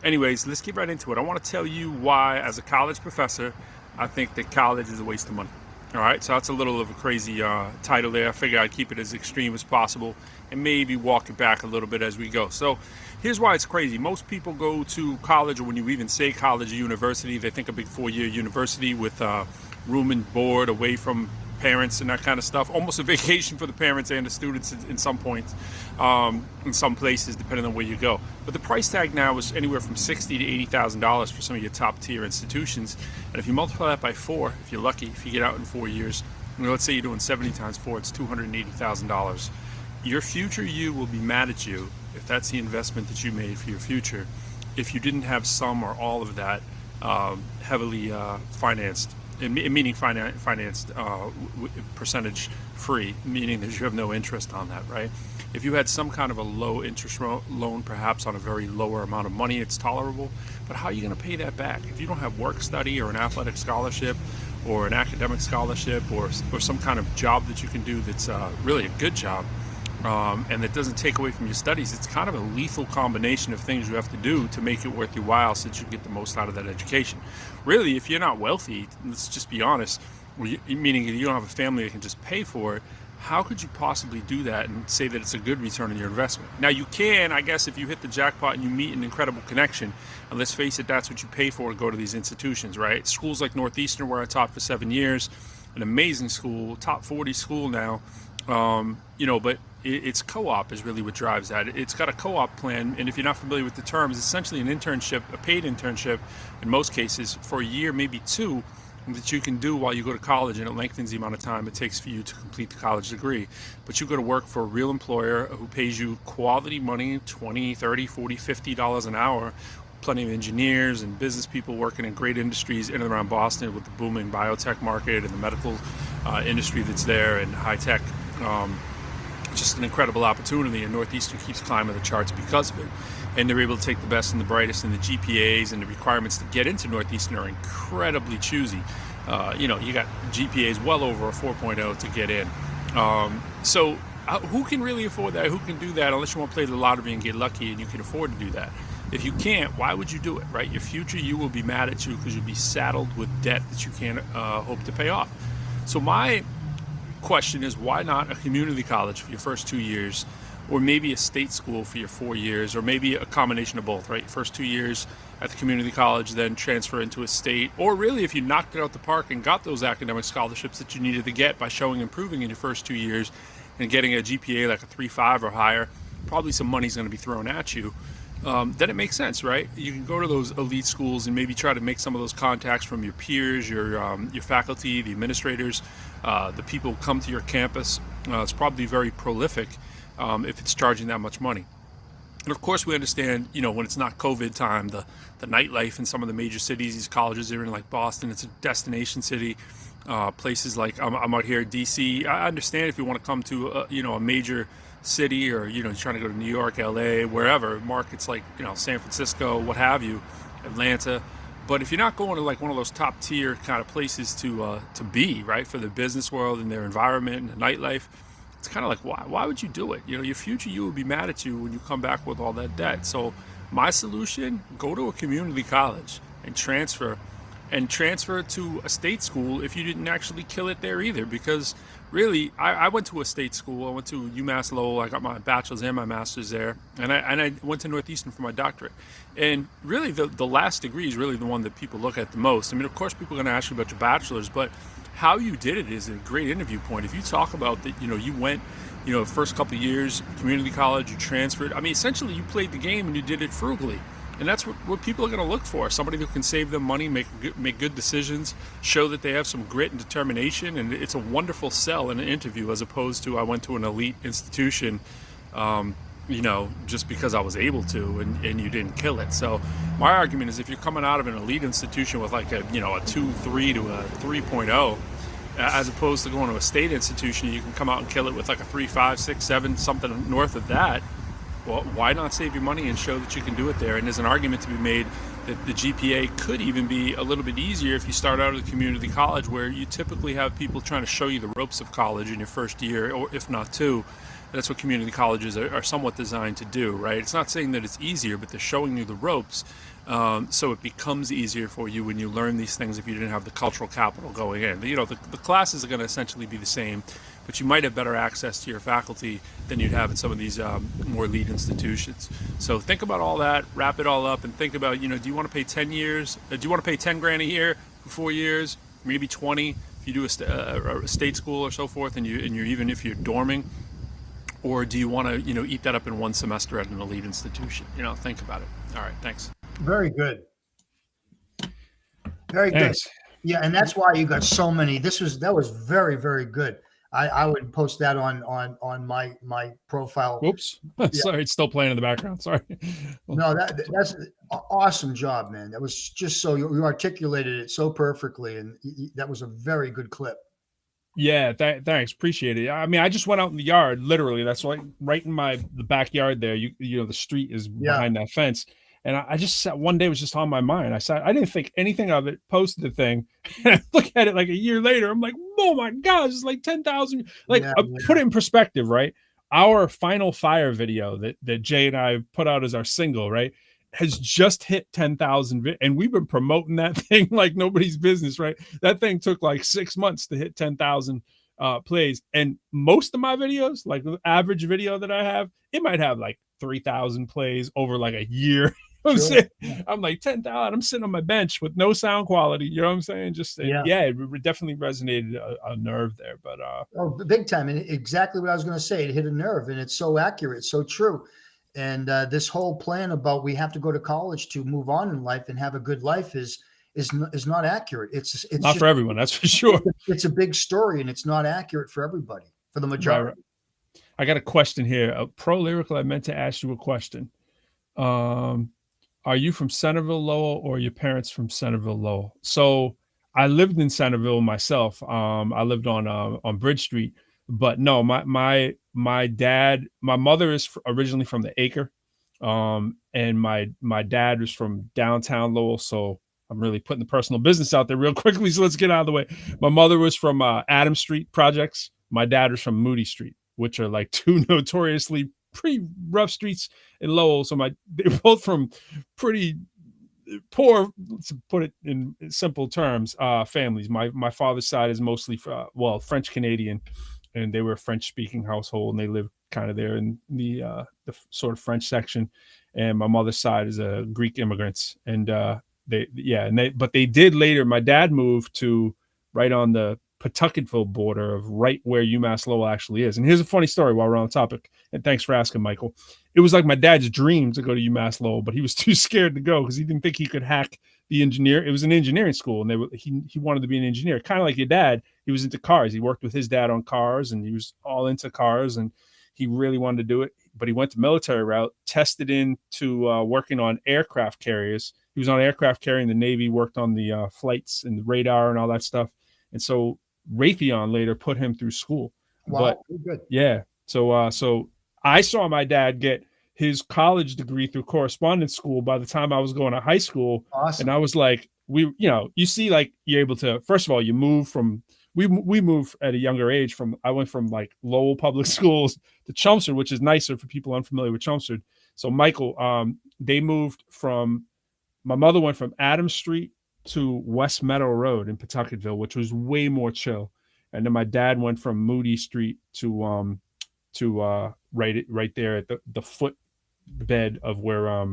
anyways, let's get right into it. I want to tell you why, as a college professor, I think that college is a waste of money. All right, so that's a little of a crazy title there. I figure I'd keep it as extreme as possible and maybe walk it back a little bit as we go. So here's why it's crazy. Most people go to college, or when you even say college or university, they think a big 4-year university with room and board away from parents and that kind of stuff, almost a vacation for the parents and the students in some points, in some places, depending on where you go. But the price tag now is anywhere from $60,000 to $80,000 for some of your top tier institutions. And if you multiply that by 4, if you're lucky, if you get out in 4 years, you know, let's say you're doing 70 times 4, it's $280,000. Your future you will be mad at you if that's the investment that you made for your future, if you didn't have some or all of that heavily financed. Meaning financed percentage free, meaning that you have no interest on that, right? If you had some kind of a low interest loan, perhaps on a very lower amount of money, it's tolerable. But how are you going to pay that back? If you don't have work study or an athletic scholarship or an academic scholarship or some kind of job that you can do that's really a good job, and that doesn't take away from your studies, it's kind of a lethal combination of things you have to do to make it worth your while so that you get the most out of that education. Really, if you're not wealthy, let's just be honest, meaning if you don't have a family that can just pay for it, how could you possibly do that and say that it's a good return on your investment? Now you can, I guess, if you hit the jackpot and you meet an incredible connection, and let's face it, that's what you pay for to go to these institutions, right? Schools like Northeastern, where I taught for 7 years, an amazing school, top 40 school now, you know, but it's co-op is really what drives that. It's got a co-op plan, and if you're not familiar with the terms, it's essentially an internship, a paid internship in most cases, for a year, maybe 2, that you can do while you go to college, and it lengthens the amount of time it takes for you to complete the college degree. But you go to work for a real employer who pays you quality money, $20, $30, $40, $50 an hour, plenty of engineers and business people working in great industries in and around Boston with the booming biotech market and the medical industry that's there, and high tech. Just an incredible opportunity, and Northeastern keeps climbing the charts because of it. And they're able to take the best and the brightest, and the GPAs and the requirements to get into Northeastern are incredibly choosy. You know, you got GPAs well over a 4.0 to get in. So who can really afford that? Who can do that unless you want to play the lottery and get lucky and you can afford to do that? If you can't, why would you do it, right? Your future you will be mad at you because you'll be saddled with debt that you can't hope to pay off. So my question is, why not a community college for your first 2 years, or maybe a state school for your 4 years, or maybe a combination of both, right? First 2 years at the community college, then transfer into a state, or really if you knocked it out the park and got those academic scholarships that you needed to get by showing improving in your first 2 years and getting a GPA like a 3.5 or higher, probably some money's going to be thrown at you. then it makes sense, right? You can go to those elite schools and maybe try to make some of those contacts from your peers, your faculty, the administrators, the people who come to your campus. It's probably very prolific if it's charging that much money. And of course, we understand, when it's not COVID time, the nightlife in some of the major cities, these colleges are in, like Boston, it's a destination city. Places like I'm out here in DC. I understand if you want to come to a major city, or you're trying to go to New York, LA, wherever, markets like San Francisco, what have you, Atlanta. But if you're not going to like one of those top tier kind of places to be, right, for the business world and their environment and the nightlife, it's kind of like, why would you do it? Your future you will be mad at you when you come back with all that debt. So my solution: go to a community college and transfer to a state school if you didn't actually kill it there either. Because really, I went to a state school. I went to UMass Lowell. I got my bachelor's and my master's there, and I went to Northeastern for my doctorate. And really, the last degree is really the one that people look at the most. I mean, of course, people are going to ask you about your bachelor's, but how you did it is a great interview point. If you talk about that, you went, the first couple of years, community college, you transferred. I mean, essentially, you played the game and you did it frugally. And that's what people are going to look for. Somebody who can save them money, make good decisions, show that they have some grit and determination. And it's a wonderful sell in an interview, as opposed to I went to an elite institution, just because I was able to, and you didn't kill it. So my argument is, if you're coming out of an elite institution with like a 2.3 to a 3.0, as opposed to going to a state institution, you can come out and kill it with like a 3.5, 6, 7, something north of that. Well, why not save your money and show that you can do it there? And there's an argument to be made that the GPA could even be a little bit easier if you start out at a community college, where you typically have people trying to show you the ropes of college in your first year, or if not two. That's what community colleges are somewhat designed to do, right? It's not saying that it's easier, but they're showing you the ropes, so it becomes easier for you when you learn these things if you didn't have the cultural capital going in. The classes are going to essentially be the same, but you might have better access to your faculty than you'd have at some of these more elite institutions. So think about all that, wrap it all up, and think about, do you want to pay 10 years? Do you want to pay 10 grand a year for 4 years, maybe 20 if you do a state school or so forth, and you're even if you're dorming? Or do you want to, eat that up in one semester at an elite institution? Think about it. All right, thanks. Very good. Very Thanks. good. Yeah, and that's why you got so many. That was very, very good. I would post that on my profile. Whoops. Yeah. Sorry, it's still playing in the background. Sorry. No, that's an awesome job, man. That was just so you articulated it so perfectly, and that was a very good clip. Yeah, thanks. Appreciate it. I mean, I just went out in the yard, literally. That's right in the backyard there. The street is behind that fence. And I just sat, one day, it was just on my mind. I didn't think anything of it, posted the thing. And I look at it like a year later. I'm like, oh my gosh, it's like 10,000. Put it in perspective, right? Our Final Fire video that Jay and I put out as our single, right, has just hit 10,000, and we've been promoting that thing like nobody's business, right? That thing took like 6 months to hit 10,000 plays, and most of my videos, like the average video that I have, it might have like 3,000 plays over like a year. I'm saying, I'm like 10,000. I'm sitting on my bench with no sound quality. You know what I'm saying? Just it definitely resonated a nerve there. But big time, and exactly what I was going to say. It hit a nerve, and it's so accurate, so true. And this whole plan about we have to go to college to move on in life and have a good life is not accurate. It's not for everyone, that's for sure. It's a big story, and it's not accurate for everybody, for the majority. Right. I got a question here. Pro Lyrical, I meant to ask you a question. Are you from Centerville, Lowell, or are your parents from Centerville, Lowell? So I lived in Centerville myself. I lived on Bridge Street. But no, my mother is originally from the Acre, and my dad was from downtown Lowell. So I'm really putting the personal business out there real quickly. So let's get out of the way. My mother was from Adams Street projects. My dad was from Moody Street, which are like two notoriously pretty rough streets in Lowell. So they're both from pretty poor, to put it in simple terms, families. My father's side is mostly French Canadian. And they were a French-speaking household, and they lived kind of there in the sort of French section. And my mother's side is Greek immigrants, and they did later. My dad moved to right on the Pawtucketville border of right where UMass Lowell actually is. And here's a funny story while we're on the topic. And thanks for asking, Michael. It was like my dad's dream to go to UMass Lowell, but he was too scared to go because he didn't think he could hack the engineer. It was an engineering school, and he wanted to be an engineer, kind of like your dad. He was into cars. He worked with his dad on cars, and he was all into cars, and he really wanted to do it. But he went the military route, tested into working on aircraft carriers. He was on aircraft carrier in the Navy, worked on the flights and the radar and all that stuff. And so Raytheon later put him through school. Wow, but good. Yeah. So I saw my dad get his college degree through correspondence school by the time I was going to high school. Awesome. And I was like, you see, like, you're able to, first of all, you move from, we moved at a younger age I went from like Lowell public schools to Chelmsford, which is nicer for people unfamiliar with Chelmsford. So Michael, they moved my mother went from Adams Street to West Meadow Road in Pawtucketville, which was way more chill. And then my dad went from Moody Street to right there at the footbed of where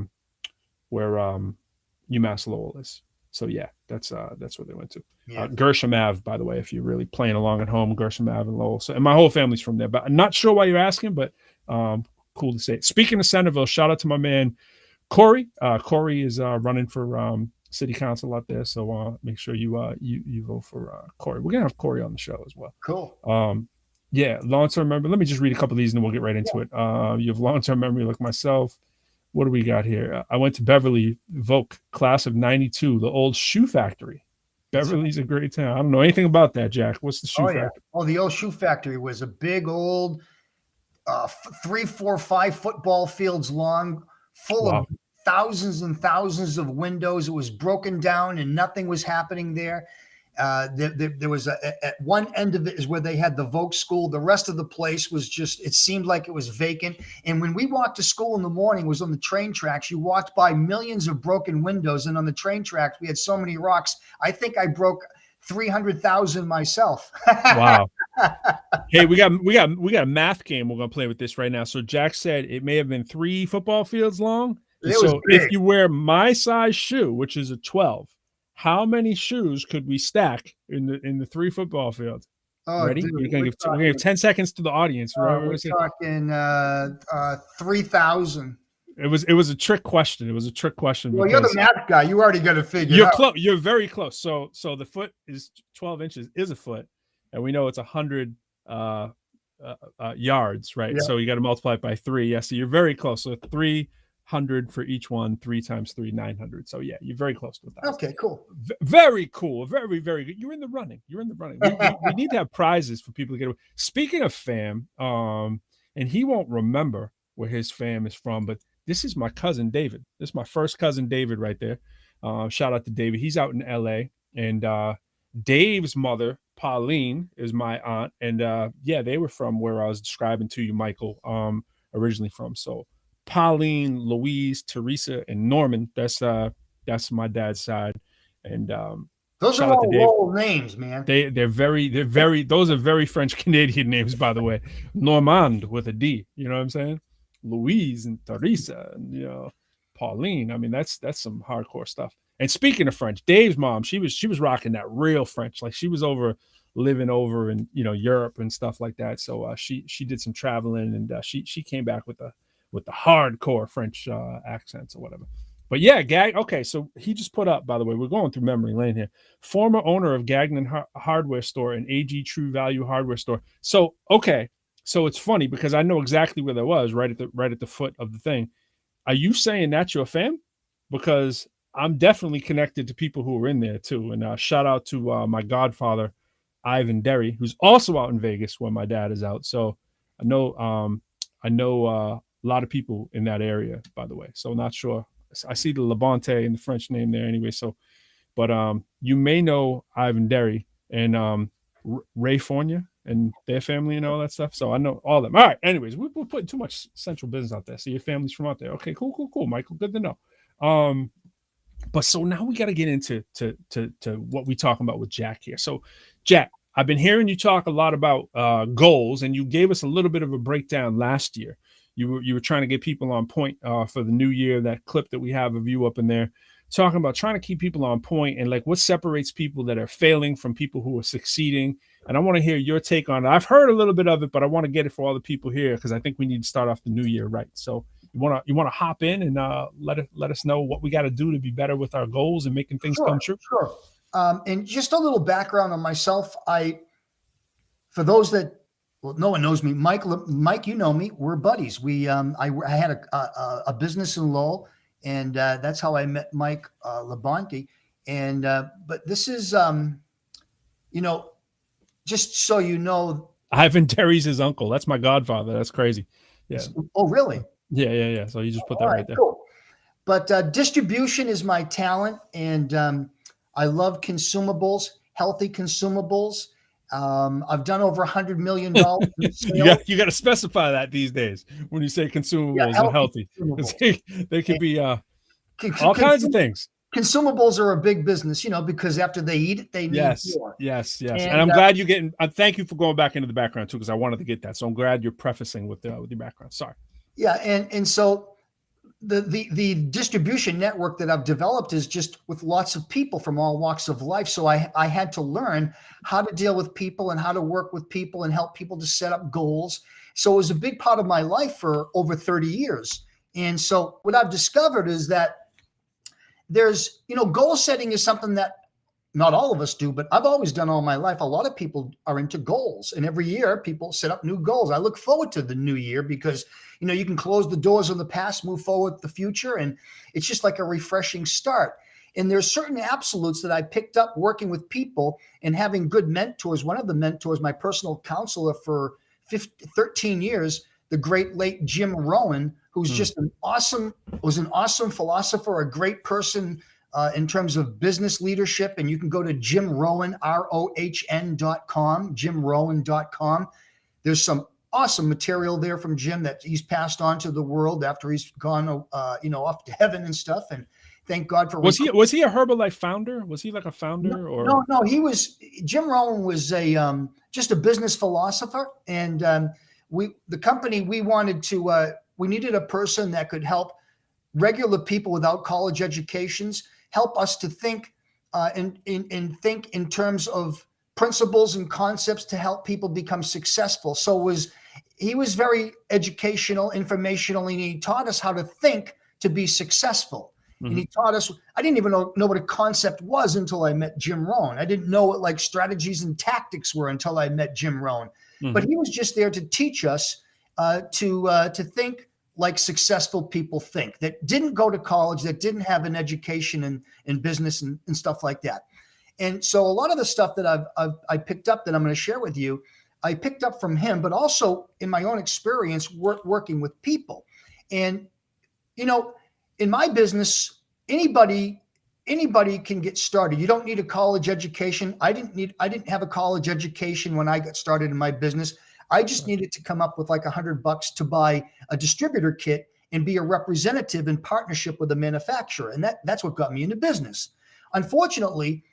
UMass Lowell is. So yeah, that's where they went to. Yeah. Gershom Ave, by the way, if you're really playing along at home, Gershom Ave and Lowell. So, and my whole family's from there, but I'm not sure why you're asking, but cool to say. Speaking of Centerville, shout out to my man Corey. Corey is running for city council out there, so make sure you vote for Corey. We're gonna have Corey on the show as well. Cool. Yeah, long-term memory. Let me just read a couple of these and then we'll get right into it. You have long-term memory like myself. What do we got here? I went to Beverly, Voc, class of 92, the old shoe factory. Beverly's a great town. I don't know anything about that, Jack. What's the shoe factory? Oh, the old shoe factory was a big old 3, 4, 5 football fields long, full of thousands and thousands of windows. It was broken down and nothing was happening there. There was at one end of it is where they had the Voc school. The rest of the place was just, it seemed like it was vacant. And when we walked to school in the morning, it was on the train tracks. You walked by millions of broken windows. And on the train tracks, we had so many rocks. I think I broke 300,000 myself. Wow. Hey, we got a math game we're going to play with this right now. So Jack said it may have been 3 football fields long. So if you wear my size shoe, which is a 12, how many shoes could we stack in the 3 football fields? Oh, ready? Dude, we're gonna give 10 seconds to the audience. We're talking 3,000. It was a trick question. It was a trick question. Well, you're the math guy. You already got to figure. You're close. You're very close. So the foot is 12 inches is a foot, and we know it's 100 yards, right? Yeah. So you got to multiply it by 3. Yeah, so you're very close. So 300 for each one. 3 times 3, 900. So yeah, you're very close to that. Okay, cool. Very cool. Very, very good. You're in the running. We need to have prizes for people to get away. Speaking of fam, and he won't remember where his fam is from, but this is my cousin David. This is my first cousin David right there. Shout out to David. He's out in LA. And Dave's mother, Pauline, is my aunt. And yeah, they were from where I was describing to you, Michael, originally from. So Pauline, Louise, Teresa, and Norman. That's my dad's side. And those are all Lowell names, man. They're very those are very French Canadian names, by the way. Normand with a D. You know what I'm saying? Louise and Teresa and Pauline. I mean, that's some hardcore stuff. And speaking of French, Dave's mom, she was rocking that real French. Like she was living over in Europe and stuff like that. So she did some traveling and she came back with the hardcore French accents or whatever. But yeah, okay, so he just put up, by the way, we're going through memory lane here. Former owner of Gagnon Hardware Store and AG True Value Hardware Store. So okay. So it's funny because I know exactly where that was, right at the foot of the thing. Are you saying that's your fam? Because I'm definitely connected to people who are in there too. And shout out to my godfather, Ivan Derry, who's also out in Vegas where my dad is out. So I know a lot of people in that area, by the way. So not sure. I see the Labonte and the French name there anyway. So, but you may know Ivan Derry and Ray Fournier and their family and all that stuff. So I know all of them. All right. Anyways, we're putting too much central business out there. So your family's from out there. Okay, cool, Michael. Good to know. But so now we got to get into what we're talking about with Jack here. So Jack, I've been hearing you talk a lot about goals, and you gave us a little bit of a breakdown last year. You were trying to get people on point for the new year, that clip that we have of you up in there, talking about trying to keep people on point and like what separates people that are failing from people who are succeeding. and I want to hear your take on it. I've heard a little bit of it, but I want to get it for all the people here because I think we need to start off the new year right. So you wanna hop in and let us know what we got to do to be better with our goals and making things come true. Sure. And just a little background on myself. For those that, well, no one knows me, Mike, you know me. We're buddies. I had a business in Lowell, and that's how I met Mike Labonte. And but this is, just so you know, Ivan Terry's his uncle. That's my godfather. That's crazy. Yeah. Oh, really? Yeah. So you just put that right there. Cool. But distribution is my talent, and I love consumables, healthy consumables. I've done over $100 million. You got to specify that these days when you say consumables and healthy. They can be all kinds of things. Consumables are a big business, because after they eat it, they need more. Yes. And I'm glad you're getting. Thank you for going back into the background too, because I wanted to get that. So I'm glad you're prefacing with your background. Sorry. Yeah, and so the distribution network that I've developed is just with lots of people from all walks of life. So I had to learn how to deal with people and how to work with people and help people to set up goals. So it was a big part of my life for over 30 years. And so what I've discovered is that there's, goal setting is something that not all of us do, but I've always done all my life. A lot of people are into goals, and every year people set up new goals. I look forward to the new year because, you can close the doors on the past, move forward to the future, and it's just like a refreshing start. And there's certain absolutes that I picked up working with people and having good mentors. One of the mentors, my personal counselor for 13 years, the great late Jim Rohn, who's just an awesome philosopher, a great person in terms of business leadership. And you can go to Jim Rohn, ROHN.com, JimRohn.com. There's some awesome material there from Jim that he's passed on to the world after he's gone, off to heaven and stuff. And thank God for. Was he a Herbalife founder? Was he like a founder or? No, Jim Rohn was just a business philosopher. And the company we wanted to, we needed a person that could help regular people without college educations, help us to think and think in terms of principles and concepts to help people become successful. So he was very educational, informational, and he taught us how to think to be successful. Mm-hmm. And he taught us, I didn't even know what a concept was until I met Jim Rohn. I didn't know what like strategies and tactics were until I met Jim Rohn. Mm-hmm. But he was just there to teach us to think like successful people think, that didn't go to college, that didn't have an education in business and stuff like that. And so a lot of the stuff that I picked up that I'm going to share with you, I picked up from him, but also in my own experience working with people. And, in my business, anybody can get started. You don't need a college education. I didn't have a college education when I got started in my business. I just needed to come up with like $100 to buy a distributor kit and be a representative in partnership with a manufacturer. And that's what got me into business. Unfortunately,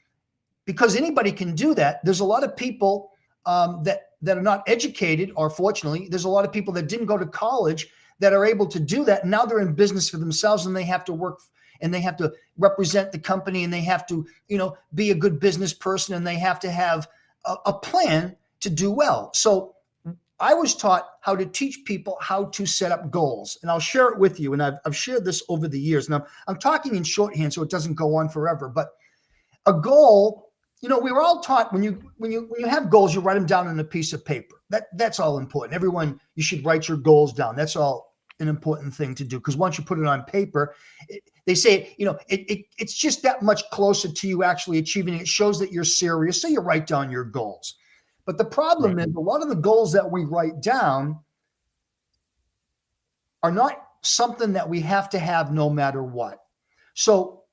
because anybody can do that, there's a lot of people that are not educated, or fortunately, there's a lot of people that didn't go to college that are able to do that. And now they're in business for themselves, and they have to work and they have to represent the company, and they have to, be a good business person, and they have to have a plan to do well. So I was taught how to teach people how to set up goals, and I'll share it with you. And I've shared this over the years, and I'm talking in shorthand so it doesn't go on forever. But a goal, we were all taught when you have goals, you write them down on a piece of paper. That's all important. Everyone, you should write your goals down. That's all an important thing to do, because once you put it on paper, they say it's just that much closer to you actually achieving it. It shows that you're serious, so you write down your goals. But the problem is a lot of the goals that we write down are not something that we have to have no matter what. So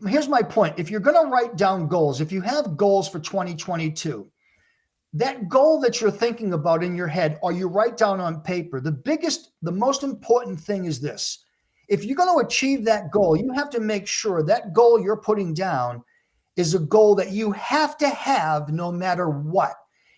here's my point. If you're going to write down goals, if you have goals for 2022, that goal that you're thinking about in your head, or you write down on paper, the most important thing is this. If you're going to achieve that goal, you have to make sure that goal you're putting down is a goal that you have to have no matter what.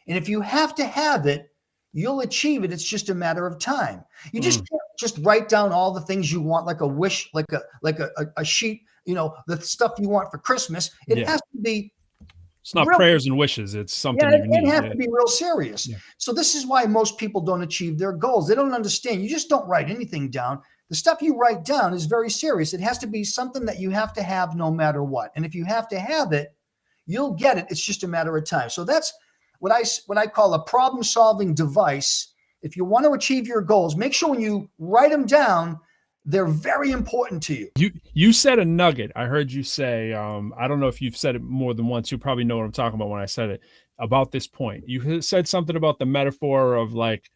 And if you have to have it, you'll achieve it. It's just a matter of time. You just can't just write down all the things you want, like a wish, like a sheet, the stuff you want for Christmas. It has to be It's not Real- prayers and wishes. It's something Yeah, you it need. has Yeah. to be real serious. Yeah. So this is why most people don't achieve their goals. They don't understand. You just don't write anything down. The stuff you write down is very serious. It has to be something that you have to have no matter what. And if you have to have it, you'll get it. It's just a matter of time. So that's what I call a problem-solving device. If you want to achieve your goals, make sure when you write them down, they're very important to you. You said a nugget. I heard you say, I don't know if you've said it more than once. You probably know what I'm talking about when I said it, about this point. You said something about the metaphor of like,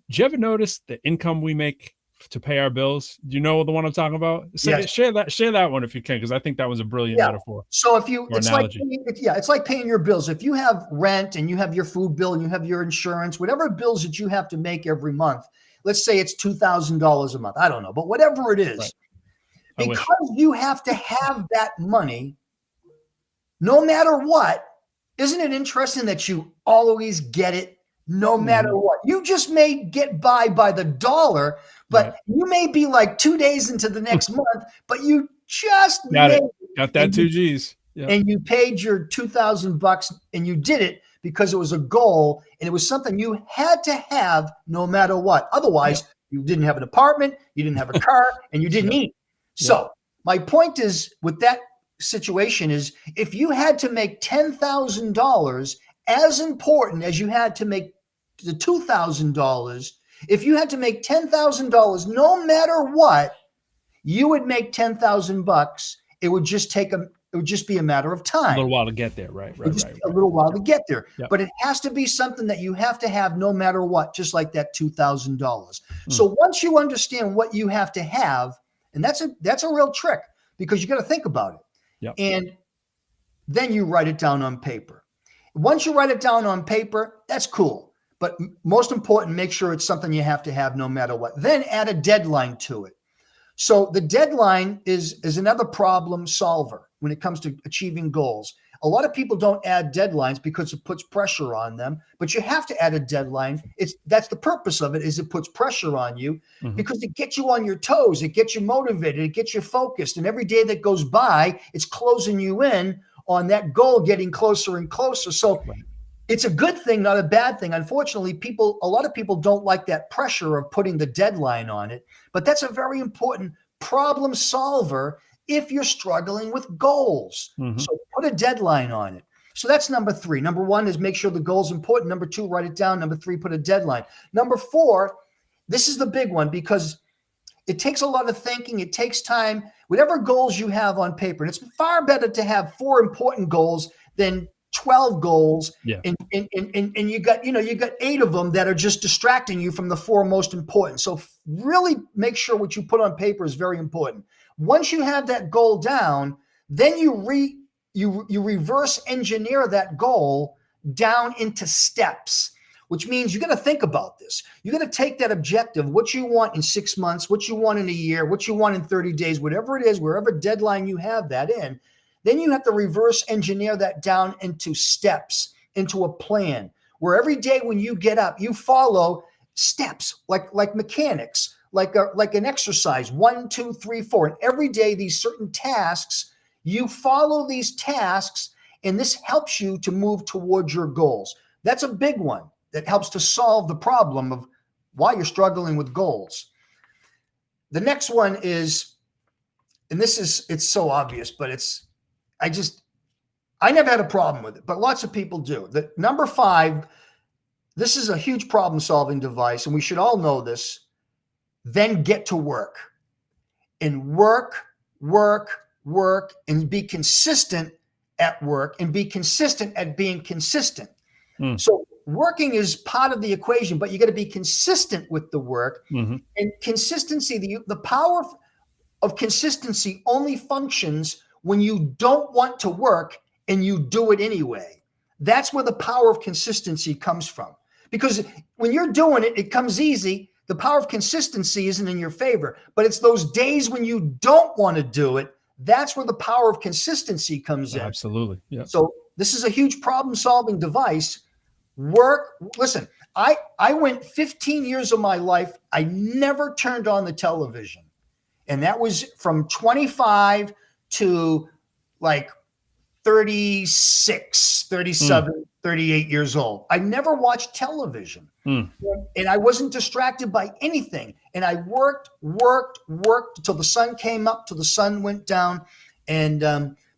did you ever notice the income we make to pay our bills? Do you know the one I'm talking about? Yes. Share that one if you can, because I think that was a brilliant metaphor. So if you, or it's analogy. it's like paying your bills. If you have rent and you have your food bill and you have your insurance, whatever bills that you have to make every month, let's say it's $2,000 a month. I don't know, but whatever it is, Right. I wish. because you have to have that money, no matter what. Isn't it interesting that you always get it no matter what? You just may get by the dollar, but Right. you may be like 2 days into the next month, but you just Got made it. Got that and 2 G's. Yeah. and you paid your $2,000 and you did it because it was a goal and it was something you had to have no matter what. Otherwise, you didn't have an apartment, you didn't have a car, and you didn't eat. So my point is with that situation is if you had to make $10,000 as important as you had to make the $2,000, if you had to make $10,000 no matter what, you would make $10,000. It would just be a matter of time. A little while to get there, right? It just a little while to get there. Yep. But it has to be something that you have to have no matter what, just like that $2,000. So once you understand what you have to have, and that's a real trick because you got to think about it. Yep. And then you write it down on paper. Once you write it down on paper, that's cool. But most important, make sure it's something you have to have no matter what. Then add a deadline to it. So the deadline is another problem solver when it comes to achieving goals. A lot of people don't add deadlines because it puts pressure on them, but you have to add a deadline. That's the purpose of it, is it puts pressure on you because it gets you on your toes, it gets you motivated, it gets you focused. And every day that goes by, it's closing you in on that goal, getting closer and closer. So it's a good thing, not a bad thing. Unfortunately, a lot of people don't like that pressure of putting the deadline on it, but that's a very important problem solver if you're struggling with goals. So put a deadline on it. So that's number 3. Number 1 is make sure the goal is important. Number 2, write it down. Number 3, put a deadline. Number 4, this is the big one because it takes a lot of thinking. It takes time. Whatever goals you have on paper, and it's far better to have 4 important goals than 12 goals. Yeah. And you got 8 of them that are just distracting you from the 4 most important. So really make sure what you put on paper is very important. Once you have that goal down, then you reverse engineer that goal down into steps, which means you got to think about this. You got to take that objective, what you want in 6 months, what you want in a year, what you want in 30 days, whatever it is, wherever deadline you have that in. Then you have to reverse engineer that down into steps, into a plan, where every day when you get up, you follow steps like mechanics, like an exercise, 1, 2, 3, 4. And every day, these certain tasks, you follow these tasks, and this helps you to move towards your goals. That's a big one that helps to solve the problem of why you're struggling with goals. The next one is, and it's so obvious, but I never had a problem with it, but lots of people do. The number 5, this is a huge problem-solving device, and we should all know this. Then get to work. And work, and be consistent at work, and be consistent at being consistent. So working is part of the equation, but you got to be consistent with the work. And consistency, the power of consistency only functions when you don't want to work and you do it anyway. That's where the power of consistency comes from. Because when you're doing it, it comes easy. The power of consistency isn't in your favor, but it's those days when you don't want to do it. That's where the power of consistency comes in. Absolutely. Yeah. So this is a huge problem-solving device. Listen, I went 15 years of my life, I never turned on the television. And that was from 25 to like 36, 37, 38 years old. I never watched television. And I wasn't distracted by anything. And I worked till the sun came up, till the sun went down. And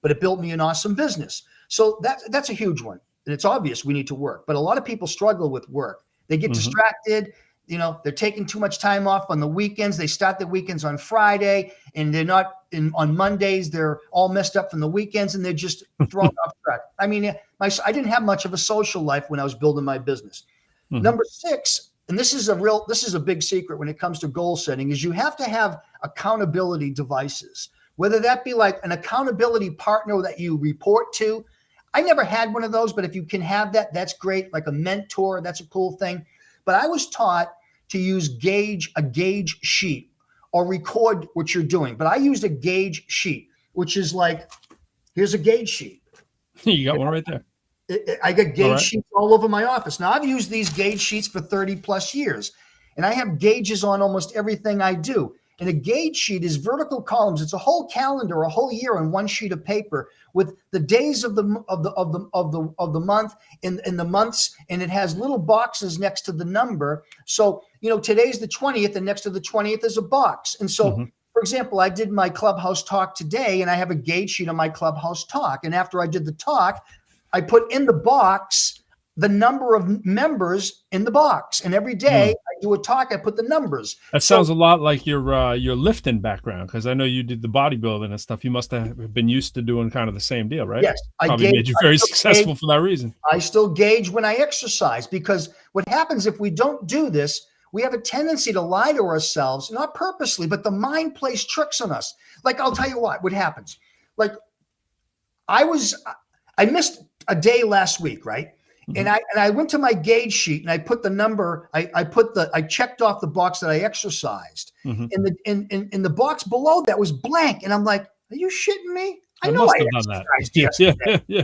but it built me an awesome business. So that's a huge one. And it's obvious we need to work. But a lot of people struggle with work. They get distracted. You know, they're taking too much time off on the weekends. They start the weekends on Friday, and they're not on Mondays. They're all messed up from the weekends, and they're just thrown off track. I mean, I didn't have much of a social life when I was building my business. Number 6, and this is a big secret when it comes to goal setting, is you have to have accountability devices, whether that be like an accountability partner that you report to. I never had one of those, but if you can have that, that's great. Like a mentor, that's a cool thing. But I was taught to use a gauge sheet or record what you're doing. But I used a gauge sheet, which is like, here's a gauge sheet. You got one right there. I got gauge sheets all over my office. Now, I've used these gauge sheets for 30 plus years, and I have gauges on almost everything I do. And a gauge sheet is vertical columns. It's a whole calendar, a whole year on one sheet of paper with the days of the month and the months, and it has little boxes next to the number. So, you know, today's the 20th, and next to the 20th is a box. And so, for example, I did my Clubhouse talk today, and I have a gauge sheet on my Clubhouse talk. And after I did the talk, I put in the box the number of members in the box. And every day I do a talk, I put the numbers. That sounds a lot like your lifting background, because I know you did the bodybuilding and stuff. You must have been used to doing kind of the same deal, right? Yes. Probably made you very successful for that reason. I still gauge when I exercise, because what happens if we don't do this, we have a tendency to lie to ourselves, not purposely, but the mind plays tricks on us. Like, I'll tell you what happens. Like, I missed a day last week, right? And I went to my gauge sheet and I put the number. I checked off the box that I exercised, and the box below that was blank. And I'm like, "Are you shitting me? I know I have done that. Yeah.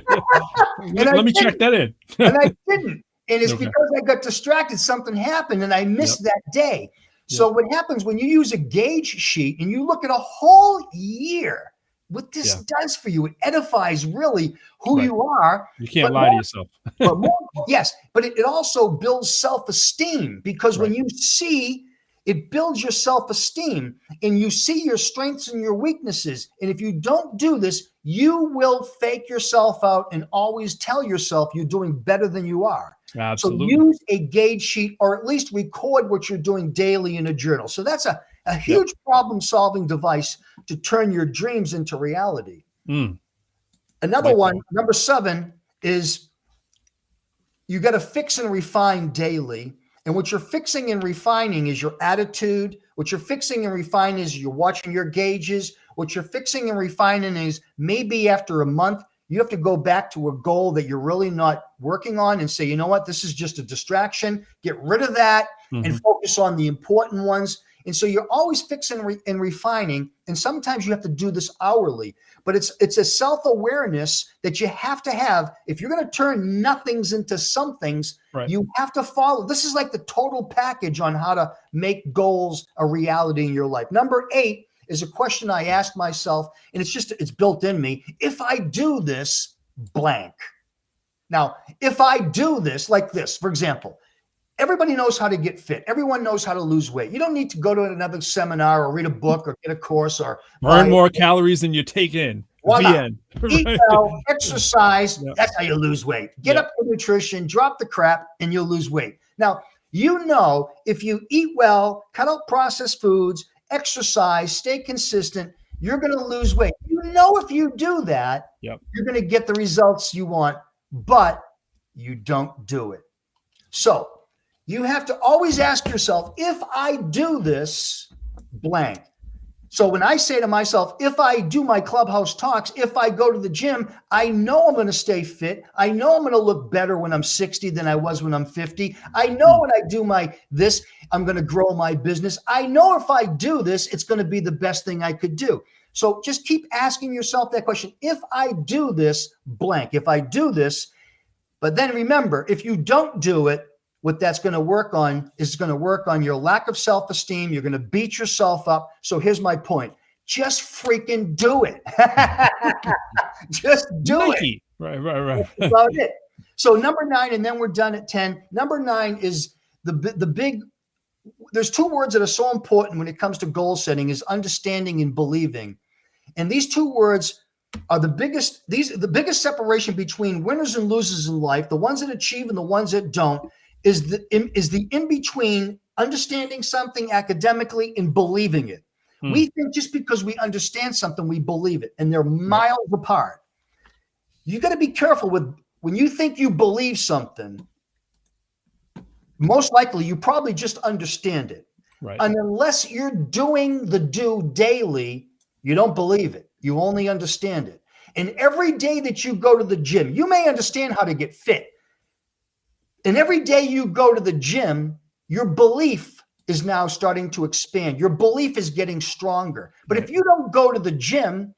Let me check that in." And I didn't. And it's because I got distracted. Something happened, and I missed that day. So what happens when you use a gauge sheet and you look at a whole year? What this does for you, it edifies really who you are. You can't lie to yourself. But it also builds self-esteem, because when you see, it builds your self-esteem, and you see your strengths and your weaknesses. And if you don't do this, you will fake yourself out and always tell yourself you're doing better than you are. Absolutely. So use a gauge sheet, or at least record what you're doing daily in a journal. So that's a huge problem-solving device to turn your dreams into reality. Another one, number 7, is you got to fix and refine daily. And what you're fixing and refining is your attitude. What you're fixing and refining is you're watching your gauges. What you're fixing and refining is maybe after a month, you have to go back to a goal that you're really not working on and say, you know what, this is just a distraction. Get rid of that and focus on the important ones. And so you're always fixing and refining. And sometimes you have to do this hourly, but it's a self-awareness that you have to have. If you're going to turn nothings into somethings, you have to follow. This is like the total package on how to make goals a reality in your life. Number 8 is a question I ask myself, and it's built in me. If I do this, blank. Now, if I do this, like this, for example, everybody knows how to get fit. Everyone knows how to lose weight. You don't need to go to another seminar or read a book or get a course or burn more calories than you take in. Eat well, exercise. That's how you lose weight. Get up to nutrition, drop the crap, and you'll lose weight. Now, you know, if you eat well, cut out processed foods, exercise, stay consistent, you're going to lose weight. You know, if you do that, you're going to get the results you want, but you don't do it. So you have to always ask yourself, if I do this, blank. So when I say to myself, if I do my Clubhouse talks, if I go to the gym, I know I'm going to stay fit. I know I'm going to look better when I'm 60 than I was when I'm 50. I know when I do this, I'm going to grow my business. I know if I do this, it's going to be the best thing I could do. So just keep asking yourself that question. If I do this, blank. If I do this, but then remember, if you don't do it, what that's going to work on is going to work on your lack of self-esteem. You're going to beat yourself up. So here's my point. just freaking do it. Just do it. Right. That's about it. So number 9, and then we're done at 10. Number 9 is the big. There's 2 words that are so important when it comes to goal setting: is understanding and believing. And these 2 words are the biggest. The biggest separation between winners and losers in life, the ones that achieve and the ones that don't, is the in between understanding something academically and believing it. We think just because we understand something, we believe it, and they're miles apart. You got to be careful with when you think you believe something. Most likely, you probably just understand it. Right. And unless you're doing the do daily, you don't believe it. You only understand it. And every day that you go to the gym, you may understand how to get fit. And every day you go to the gym, your belief is now starting to expand. Your belief is getting stronger. But if you don't go to the gym,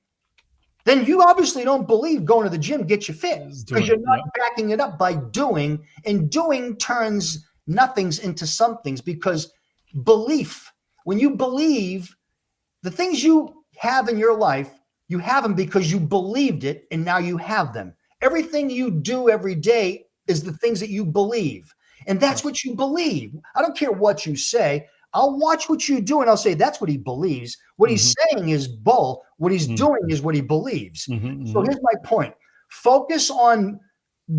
then you obviously don't believe going to the gym gets you fit, because you're not backing it up by doing, and doing turns nothings into somethings, because belief, when you believe, the things you have in your life, you have them because you believed it, and now you have them. Everything you do every day is the things that you believe. And that's what you believe. I don't care what you say. I'll watch what you do and I'll say, that's what he believes. What he's saying is bull. What he's doing is what he believes. So here's my point. Focus on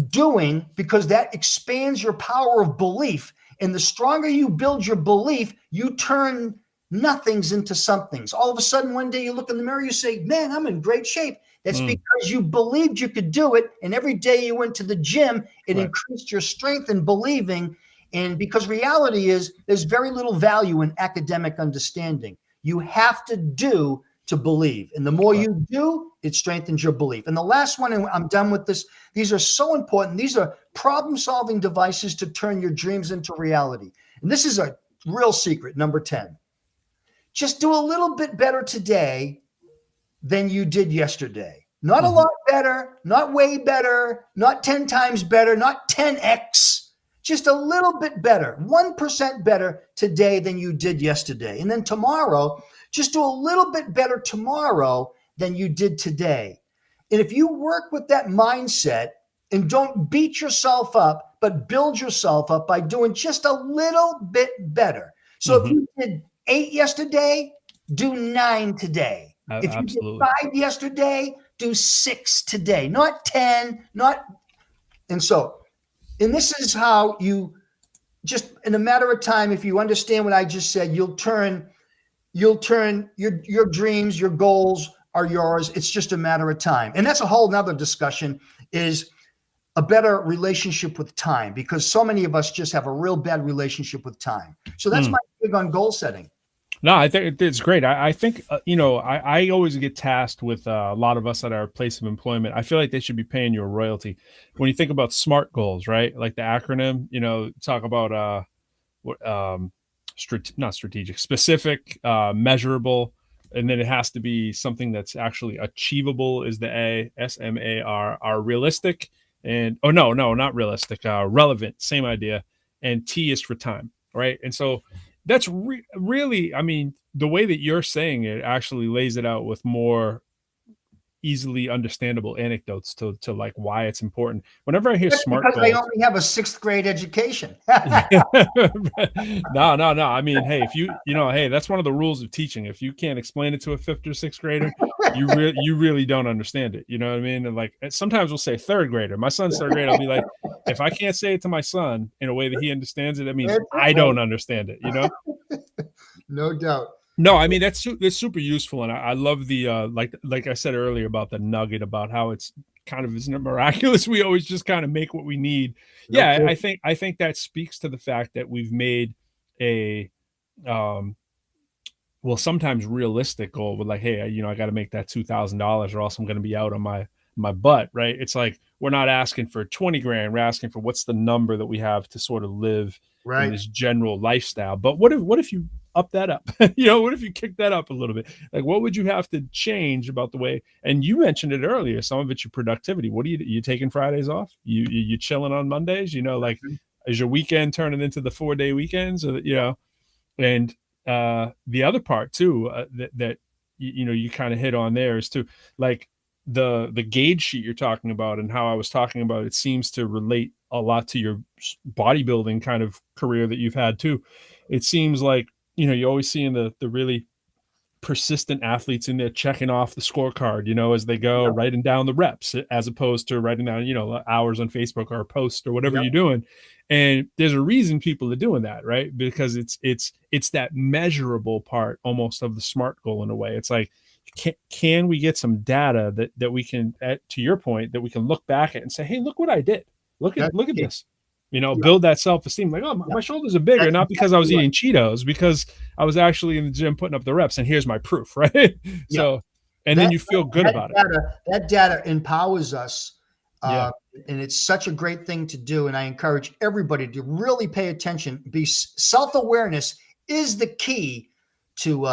doing, because that expands your power of belief. And the stronger you build your belief, you turn nothings into somethings. All of a sudden, one day you look in the mirror, you say, man, I'm in great shape. That's because you believed you could do it. And every day you went to the gym, it increased your strength in believing. And because reality is there's very little value in academic understanding. You have to do to believe. And the more you do, it strengthens your belief. And the last one, and I'm done with this, these are so important. These are problem-solving devices to turn your dreams into reality. And this is a real secret, number 10. Just do a little bit better today than you did yesterday. Not a lot better, not way better, not 10 times better, not 10x, just a little bit better, 1% better today than you did yesterday. And then tomorrow, just do a little bit better tomorrow than you did today. And if you work with that mindset and don't beat yourself up, but build yourself up by doing just a little bit better. So if you did 8 yesterday, do 9 today. If you did 5 yesterday, do 6 today, not 10, and this is how you just, in a matter of time, if you understand what I just said, you'll turn your dreams, your goals are yours. It's just a matter of time. And that's a whole nother discussion, is a better relationship with time, because so many of us just have a real bad relationship with time. So that's my big on goal setting. No, I think it's great. I think, I always get tasked with a lot of us at our place of employment. I feel like they should be paying you a royalty. When you think about SMART goals, right? Like the acronym, talk about not strategic, specific, measurable, and then it has to be something that's actually achievable is the A, SMAR, realistic, and, not realistic, relevant, same idea. And T is for time, right? And so that's really, I mean, the way that you're saying it actually lays it out with more easily understandable anecdotes to like why it's important. Whenever I hear SMART goals, because I only have a 6th grade education. No. I mean, hey, if hey, that's one of the rules of teaching. If you can't explain it to a 5th or 6th grader, you really don't understand it. You know what I mean? And like sometimes we'll say 3rd grader. My son's 3rd grade. I'll be like, if I can't say it to my son in a way that he understands it, that means I don't understand it. No doubt. No, I mean, that's super useful. And I love the, like I said earlier about the nugget about how it's kind of, isn't it miraculous? We always just kind of make what we need. Yeah. I think that speaks to the fact that we've made a, sometimes realistic goal with like, hey, I got to make that $2,000 or else I'm going to be out on my butt. Right. It's like, we're not asking for 20 grand. We're asking for what's the number that we have to sort of live in this general lifestyle. But what if you up that up? What if you kick that up a little bit? Like, what would you have to change about the way? And you mentioned it earlier, some of it's your productivity. What are you taking Fridays off? You chilling on Mondays? Like, is your weekend turning into the 4-day weekends? And the other part too, that you kind of hit on there is to like the gauge sheet you're talking about and how I was talking about, it seems to relate a lot to your bodybuilding kind of career that you've had too. It seems like, you always see in the really persistent athletes in there checking off the scorecard, as they go, writing down the reps as opposed to writing down, hours on Facebook or a post or whatever you're doing. And there's a reason people are doing that, right? Because it's that measurable part almost of the SMART goal in a way. It's like, can we get some data that we can, to your point, that we can look back at and say, hey, look what I did. Look at this. Build that self-esteem. Like, oh, my shoulders are bigger, not because I was eating Cheetos, because I was actually in the gym putting up the reps, and here's my proof, right? So, and then you feel good about it. That data empowers us, and it's such a great thing to do. And I encourage everybody to really pay attention. Self-awareness is the key to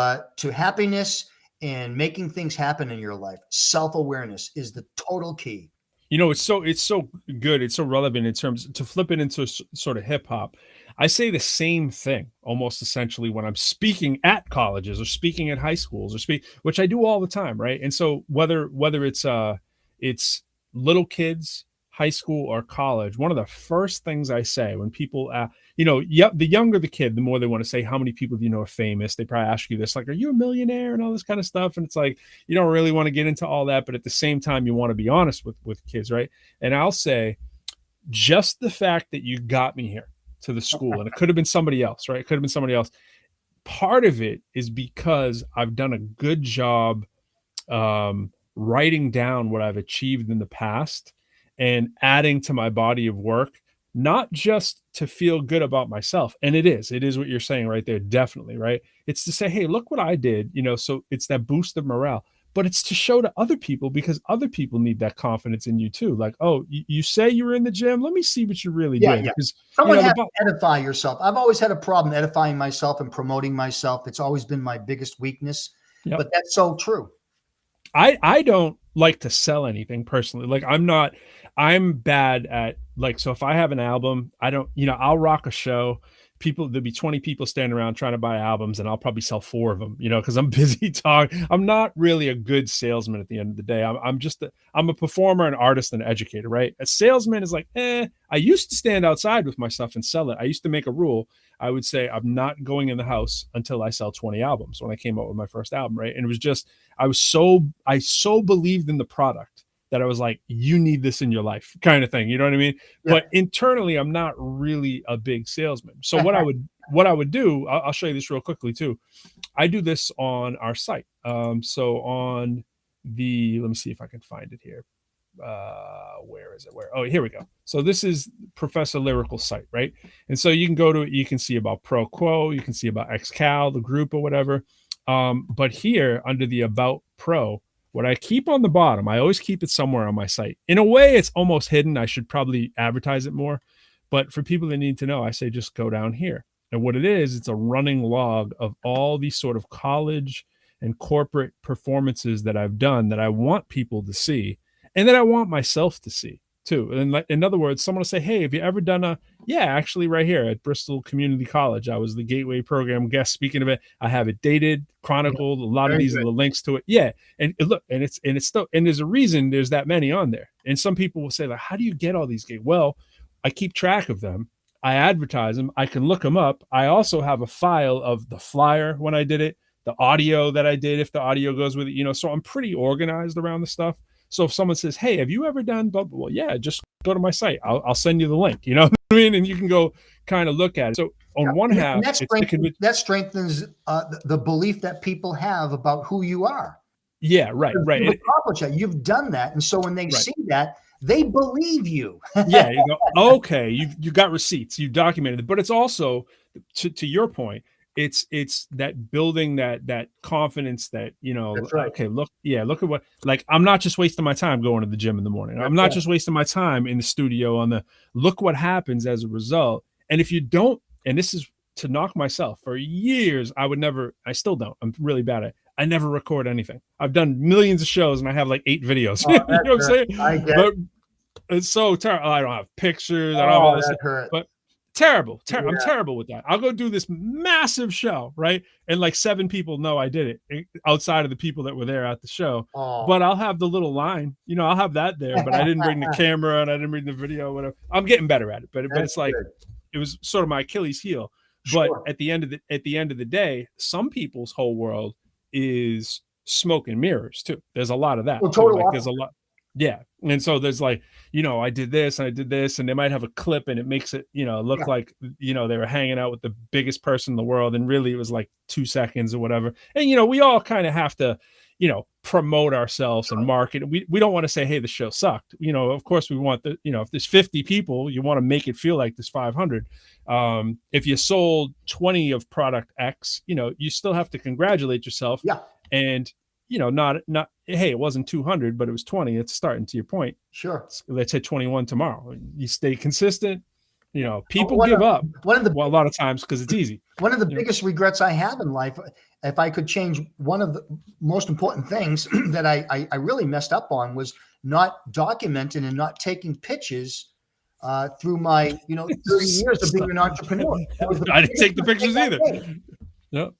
happiness and making things happen in your life. Self-awareness is the total key. It's so good. It's so relevant in terms to flip it into sort of hip hop. I say the same thing almost essentially when I'm speaking at colleges or speaking at high schools which I do all the time. Right. And so whether it's little kids, high school or college, one of the first things I say when people, the younger the kid, the more they want to say, how many people do you know are famous? They probably ask you this, like, are you a millionaire and all this kind of stuff? And it's like, you don't really want to get into all that, but at the same time, you want to be honest with kids, right? And I'll say, just the fact that you got me here to the school, and it could have been somebody else, right? It could have been somebody else. Part of it is because I've done a good job writing down what I've achieved in the past and adding to my body of work, not just to feel good about myself. And it is what you're saying right there. Definitely. Right. It's to say, hey, look what I did, so it's that boost of morale, but it's to show to other people because other people need that confidence in you too. Like, oh, you say you were in the gym. Let me see what you really did. Yeah. Someone has to edify yourself. I've always had a problem edifying myself and promoting myself. It's always been my biggest weakness, but that's so true. I don't like to sell anything personally. Like I'm bad at so if I have an album, I don't, I'll rock a show. There'll be 20 people standing around trying to buy albums and I'll probably sell 4 of them, because I'm busy talking. I'm not really a good salesman at the end of the day. I'm a performer, an artist, and an educator, right? A salesman is like, I used to stand outside with my stuff and sell it. I used to make a rule. I would say I'm not going in the house until I sell 20 albums when I came out with my first album, right? And it was just, I so believed in the product that I was like, you need this in your life kind of thing. You know what I mean? Yeah. But internally, I'm not really a big salesman. So what I would do, I'll show you this real quickly too. I do this on our site. So on let me see if I can find it here. Where is it? Oh, here we go. So this is Professor Lyrical's site, right? And so you can go to it. You can see about ProQuo. You can see about XCal, the group or whatever. But here under the About Pro, what I keep on the bottom, I always keep it somewhere on my site. In a way, it's almost hidden. I should probably advertise it more. But for people that need to know, I say just go down here. And what it is, it's a running log of all these sort of college and corporate performances that I've done that I want people to see and that I want myself to see too. And in other words, someone will say, hey, have you ever done actually right here at Bristol Community College, I was the Gateway Program guest speaking of it. I have it dated, chronicled, a lot of these are the links to it. Yeah. And look, and it's still, and there's a reason there's that many on there. And some people will say, like, how do you get all these gigs? Well, I keep track of them. I advertise them. I can look them up. I also have a file of the flyer when I did it, the audio that I did, if the audio goes with it, so I'm pretty organized around the stuff. So if someone says, hey, have you ever done blah, blah, blah? Yeah, just go to my site. I'll send you the link, you know what I mean? And you can go kind of look at it. So on one half, that strengthens the belief that people have about who you are. Yeah, right. You've accomplished that. You've done that. And so when they see that, they believe you. Yeah, you go, okay, you got receipts, you documented it. But it's also, to your point, it's that building that confidence that, right. Okay, look at what, like, I'm not just wasting my time going to the gym in the morning. I'm not just wasting my time in the studio look what happens as a result. And if you don't, and this is to knock myself, for years, I still don't. I'm really bad at it. I never record anything. I've done millions of shows and I have like 8 videos. You know what I'm saying? I get but it's so terrible. I don't have pictures. I don't have all this. But Terrible. I'm terrible with that. I'll go do this massive show, right? And like 7 people know I did it outside of the people that were there at the show. Oh. But I'll have the little line, I'll have that there, but I didn't bring the camera and I didn't bring the video, whatever. I'm getting better at it, but it's like, it was sort of my Achilles heel. But at the end of the day, some people's whole world is smoke and mirrors too. There's a lot of that. Totally. Like, there's a lot. Yeah. And so there's like, I did this and I did this, and they might have a clip and it makes it, look like, they were hanging out with the biggest person in the world. And really it was like 2 seconds or whatever. And, we all kind of have to, promote ourselves and market. We don't want to say, hey, the show sucked. Of course we want if there's 50 people, you want to make it feel like there's 500. If you sold 20 of product X, you still have to congratulate yourself. Yeah. And, not, hey, it wasn't 200, but it was 20. It's starting to your point. Sure. Let's hit 21 tomorrow. You stay consistent. People give up a lot of times because it's easy. One of the biggest regrets I have in life, if I could change one of the most important things that I really messed up on, was not documenting and not taking pictures through my 30 years of being an entrepreneur. I didn't take the pictures either. No,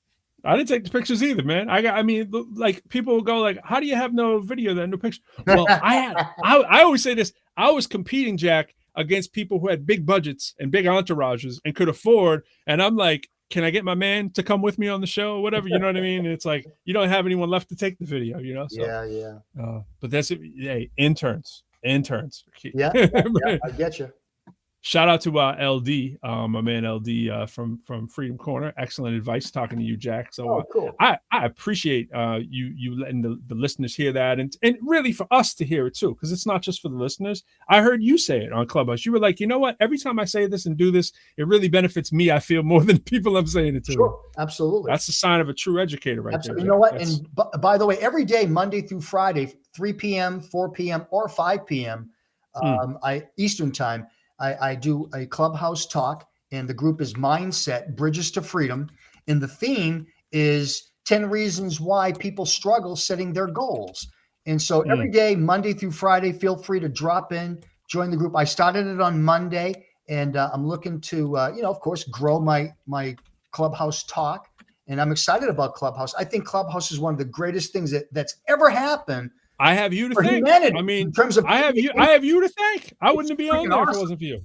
I didn't take the pictures either, man. I mean, like, people will go like, how do you have no video then, no picture? Well, I always say this. I was competing, Jack, against people who had big budgets and big entourages and could afford. And I'm like, can I get my man to come with me on the show or whatever? You know what I mean? And it's like, you don't have anyone left to take the video, So, yeah. But that's it. Hey, interns. Yeah, I get you. Shout out to LD, my man LD from Freedom Corner. Excellent advice talking to you, Jack. So cool. I appreciate you letting the listeners hear that, and really for us to hear it too, because it's not just for the listeners. I heard you say it on Clubhouse. You were like, you know what? Every time I say this and do this, it really benefits me. I feel more than people I'm saying it to. Sure, absolutely. That's the sign of a true educator, right there. You know what? And by the way, every day, Monday through Friday, 3 p.m., 4 p.m., or 5 p.m. Eastern time, I do a Clubhouse talk, and the group is Mindset Bridges to Freedom. And the theme is 10 reasons why people struggle setting their goals. And so every day, Monday through Friday, feel free to drop in, join the group. I started it on Monday, and I'm looking to, of course, grow my Clubhouse talk. And I'm excited about Clubhouse. I think Clubhouse is one of the greatest things that's ever happened. I have you to thank. Humanity, I mean, in terms of I have you to thank. I wouldn't be on there if it wasn't for you.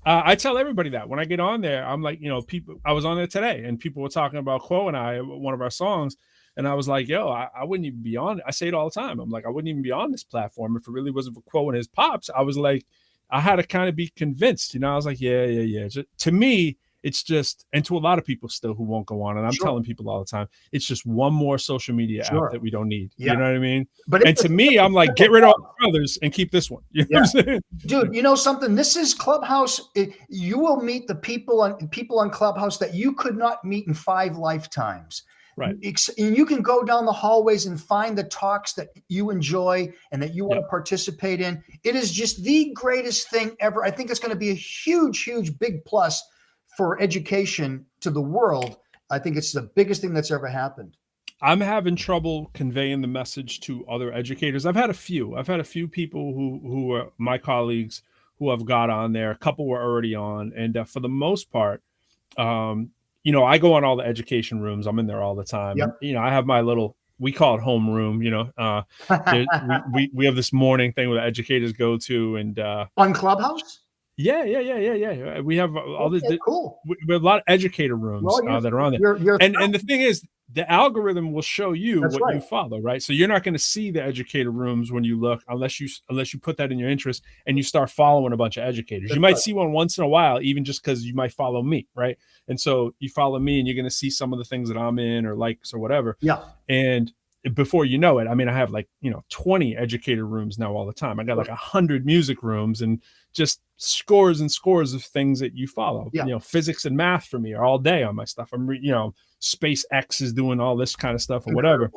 I tell everybody that when I get on there, I'm like, people. I was on there today, and people were talking about Quo and I, one of our songs, and I was like, yo, I wouldn't even be on. I say it all the time. I'm like, I wouldn't even be on this platform if it really wasn't for Quo and his pops. I was like, I had to kind of be convinced. I was like, yeah. To me, it's just, and to a lot of people still who won't go on, and I'm telling people all the time, it's just one more social media app that we don't need. Yeah. You know what I mean? And to me, I'm like, get rid of all the others and keep this one. You know what I'm saying? Dude, you know something? This is Clubhouse. You will meet the people on Clubhouse that you could not meet in 5 lifetimes. Right. And you can go down the hallways and find the talks that you enjoy and that you want to participate in. It is just the greatest thing ever. I think it's going to be a huge, big plus for education to the world. I think it's the biggest thing that's ever happened. I'm having trouble conveying the message to other educators. I've had a few people who are my colleagues who have got on there. A couple were already on. And for the most part, I go on all the education rooms. I'm in there all the time. Yep. I have my little, we call it homeroom, we have this morning thing where the educators go to, and on Clubhouse. Yeah. We have all this. Cool. We have a lot of educator rooms that are on there. And the thing is, the algorithm will show you what you follow, right? So you're not going to see the educator rooms when you look, unless you put that in your interest and you start following a bunch of educators. You might see one once in a while, even just because you might follow me, right? And so you follow me, and you're going to see some of the things that I'm in or likes or whatever. Yeah. And before you know it, I mean, I have 20 educator rooms now all the time. I got 100 music rooms and just scores and scores of things that you follow. Yeah. Physics and math for me are all day on my stuff. I'm SpaceX is doing all this kind of stuff or whatever.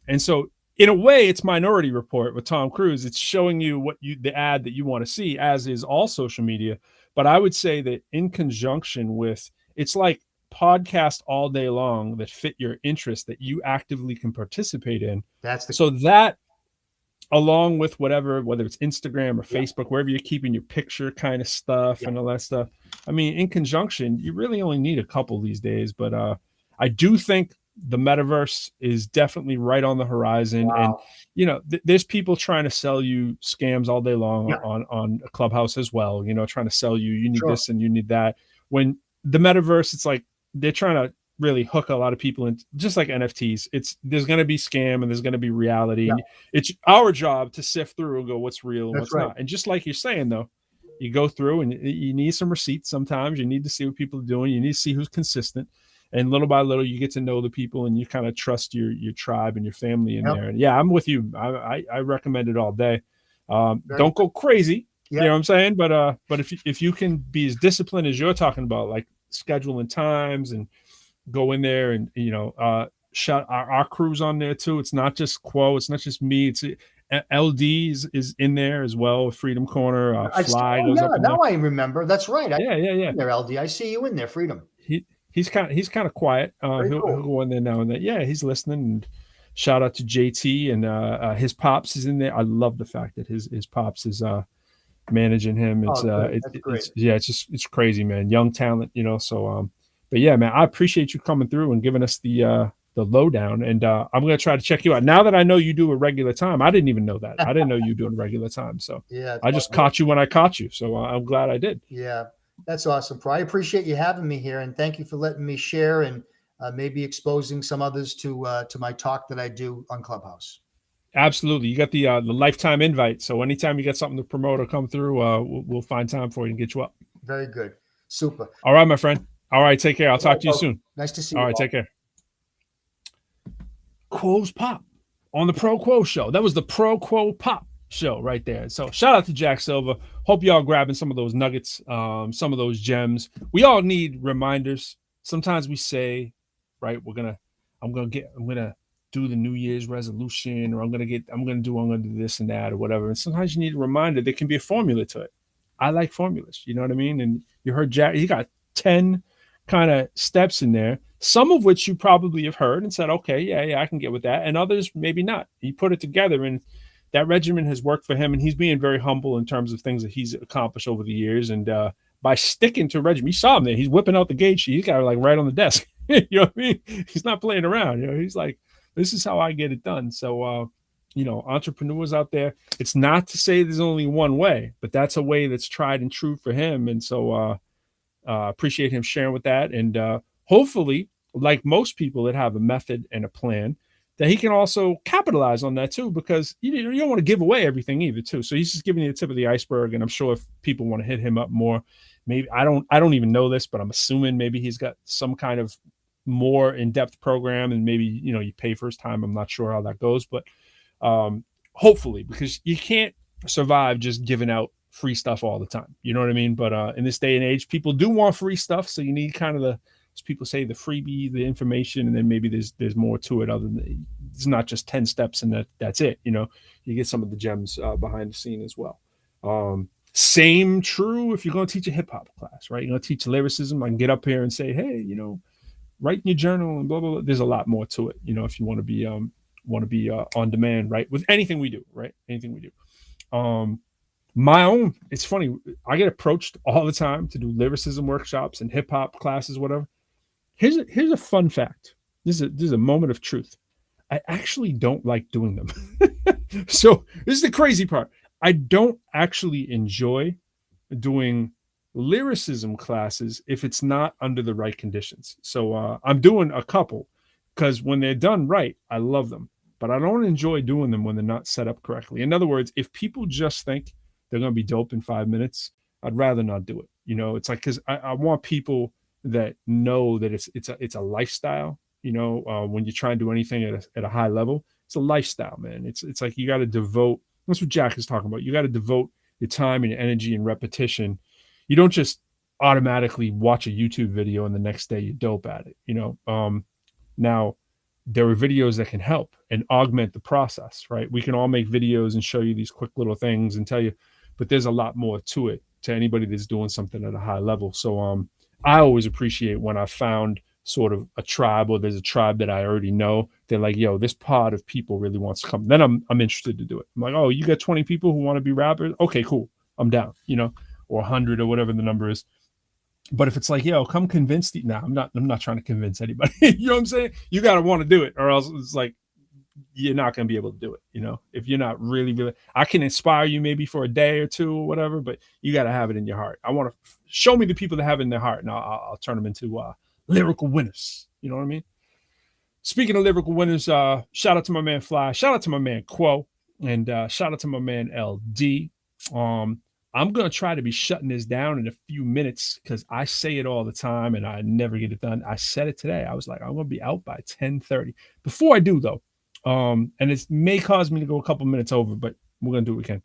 And so in a way, it's Minority Report with Tom Cruise. It's showing you the ad that you want to see, as is all social media. But I would say that in conjunction with, it's like podcast all day long that fit your interest that you actively can participate in. So that, along with whether it's Instagram or Facebook, wherever you're keeping your picture kind of stuff and all that stuff, I mean, in conjunction, you really only need a couple these days. But I do think the metaverse is definitely right on the horizon. Wow. And, you know, there's people trying to sell you scams all day long Yeah. on a Clubhouse as well, you know, trying to sell you need Sure. this and you need that. When the metaverse, it's like they're trying to really hook a lot of people in, just like NFTs. There's going to be scam and there's going to be reality. Yeah. And it's our job to sift through and go, what's real and That's what's right. not. And just like you're saying, though, you go through and you need some receipts. Sometimes you need to see what people are doing. You need to see who's consistent. And little by little, you get to know the people and you kind of trust your tribe and your family in Yep. there. And yeah, I'm with you. I recommend it all day. Very Don't go crazy. Yeah. You know what I'm saying? But if you can be as disciplined as you're talking about, like scheduling times and go in there and, you know, shout our crew's on there too. It's not just Quo. It's not just me. It's LD is in there as well. Freedom Corner. Fly goes up in now there. I remember. That's right. Yeah. There, LD. I see you in there, Freedom. He's kind of quiet. He'll go in there now and then. Yeah, he's listening. And shout out to JT and his pops is in there. I love the fact that his pops is managing him. It's it's crazy, man. Young talent, you know. So but yeah, man, I appreciate you coming through and giving us the lowdown. And I'm gonna try to check you out now that I know you do a regular time. I didn't even know that. I didn't know you do a regular time. So Yeah, I just caught you when I caught you. So I'm glad I did. Yeah, that's awesome, Pro. I appreciate you having me here, and thank you for letting me share and maybe exposing some others to my talk that I do on Clubhouse. Absolutely, you got the lifetime invite. So anytime you got something to promote or come through, we'll find time for you and get you up. Very good, super. All right, my friend. All right, take care. I'll talk to you soon. Nice to see you. All right, take care. Quo's Pop on the ProQuo Show. That was the ProQuo Pop Show right there. So shout out to Jack Silva. Hope y'all grabbing some of those nuggets, some of those gems. We all need reminders. Sometimes we say, right, I'm gonna do the New Year's resolution, or I'm gonna do this and that or whatever. And sometimes you need a reminder. There can be a formula to it. I like formulas, you know what I mean? And you heard Jack, he got 10 kind of steps in there, some of which you probably have heard and said, okay, yeah, I can get with that. And others, maybe not. He put it together and that regimen has worked for him. And he's being very humble in terms of things that he's accomplished over the years. And by sticking to regimen, you saw him there. He's whipping out the gauge sheet. He's got it like right on the desk. You know what I mean? He's not playing around. You know, he's like, this is how I get it done. So, you know, entrepreneurs out there, it's not to say there's only one way, but that's a way that's tried and true for him. And so, appreciate him sharing with that. And hopefully, like most people that have a method and a plan, that he can also capitalize on that too, because you don't want to give away everything either too. So he's just giving you the tip of the iceberg. And I'm sure if people want to hit him up more, maybe I don't even know this, but I'm assuming maybe he's got some kind of more in-depth program and maybe, you know, you pay for his time. I'm not sure how that goes, but hopefully, because you can't survive just giving out free stuff all the time. You know what I mean? But in this day and age, people do want free stuff. So you need kind of as people say, the freebie, the information, and then maybe there's more to it other than it's not just 10 steps and that's it. You know, you get some of the gems behind the scene as well. Same true if you're going to teach a hip hop class, right? You're going to teach lyricism. I can get up here and say, hey, you know, write in your journal and blah, blah, blah. There's a lot more to it, you know, if you want to be on demand, right? With anything we do, right? Anything we do. My own, it's funny. I get approached all the time to do lyricism workshops and hip hop classes, whatever. Here's a fun fact. This is a moment of truth. I actually don't like doing them. So this is the crazy part. I don't actually enjoy doing lyricism classes if it's not under the right conditions. So I'm doing a couple because when they're done right, I love them. But I don't enjoy doing them when they're not set up correctly. In other words, if people just think they're going to be dope in 5 minutes, I'd rather not do it. You know, it's like, because I want people that know that it's a lifestyle. You know, when you try and do anything at a high level, it's a lifestyle, man. It's like you got to devote. That's what Jack is talking about. You got to devote your time and your energy and repetition. You don't just automatically watch a YouTube video and the next day you're dope at it. You know, now there are videos that can help and augment the process, right? We can all make videos and show you these quick little things and tell you, but there's a lot more to it, to anybody that's doing something at a high level. So I always appreciate when I found sort of a tribe, or there's a tribe that I already know. They're like, yo, this pod of people really wants to come. Then I'm interested to do it. I'm like, oh, you got 20 people who want to be rappers? Okay, cool. I'm down, you know, or 100 or whatever the number is. But if it's like, yo, come convince the, nah, I'm not trying to convince anybody. You know what I'm saying? You got to want to do it, or else it's like, you're not going to be able to do it. You know, if you're not really, I can inspire you maybe for a day or two or whatever, but you got to have it in your heart. I want to show me the people that have it in their heart, and I'll turn them into lyrical winners. You know what I mean? Speaking of lyrical winners, shout out to my man Fly, shout out to my man Quo, and shout out to my man LD. I'm going to try to be shutting this down in a few minutes because I say it all the time and I never get it done. I said it today. I was like, I'm going to be out by 10:30. Before I do, though, and it may cause me to go a couple minutes over, but we're going to do what we can.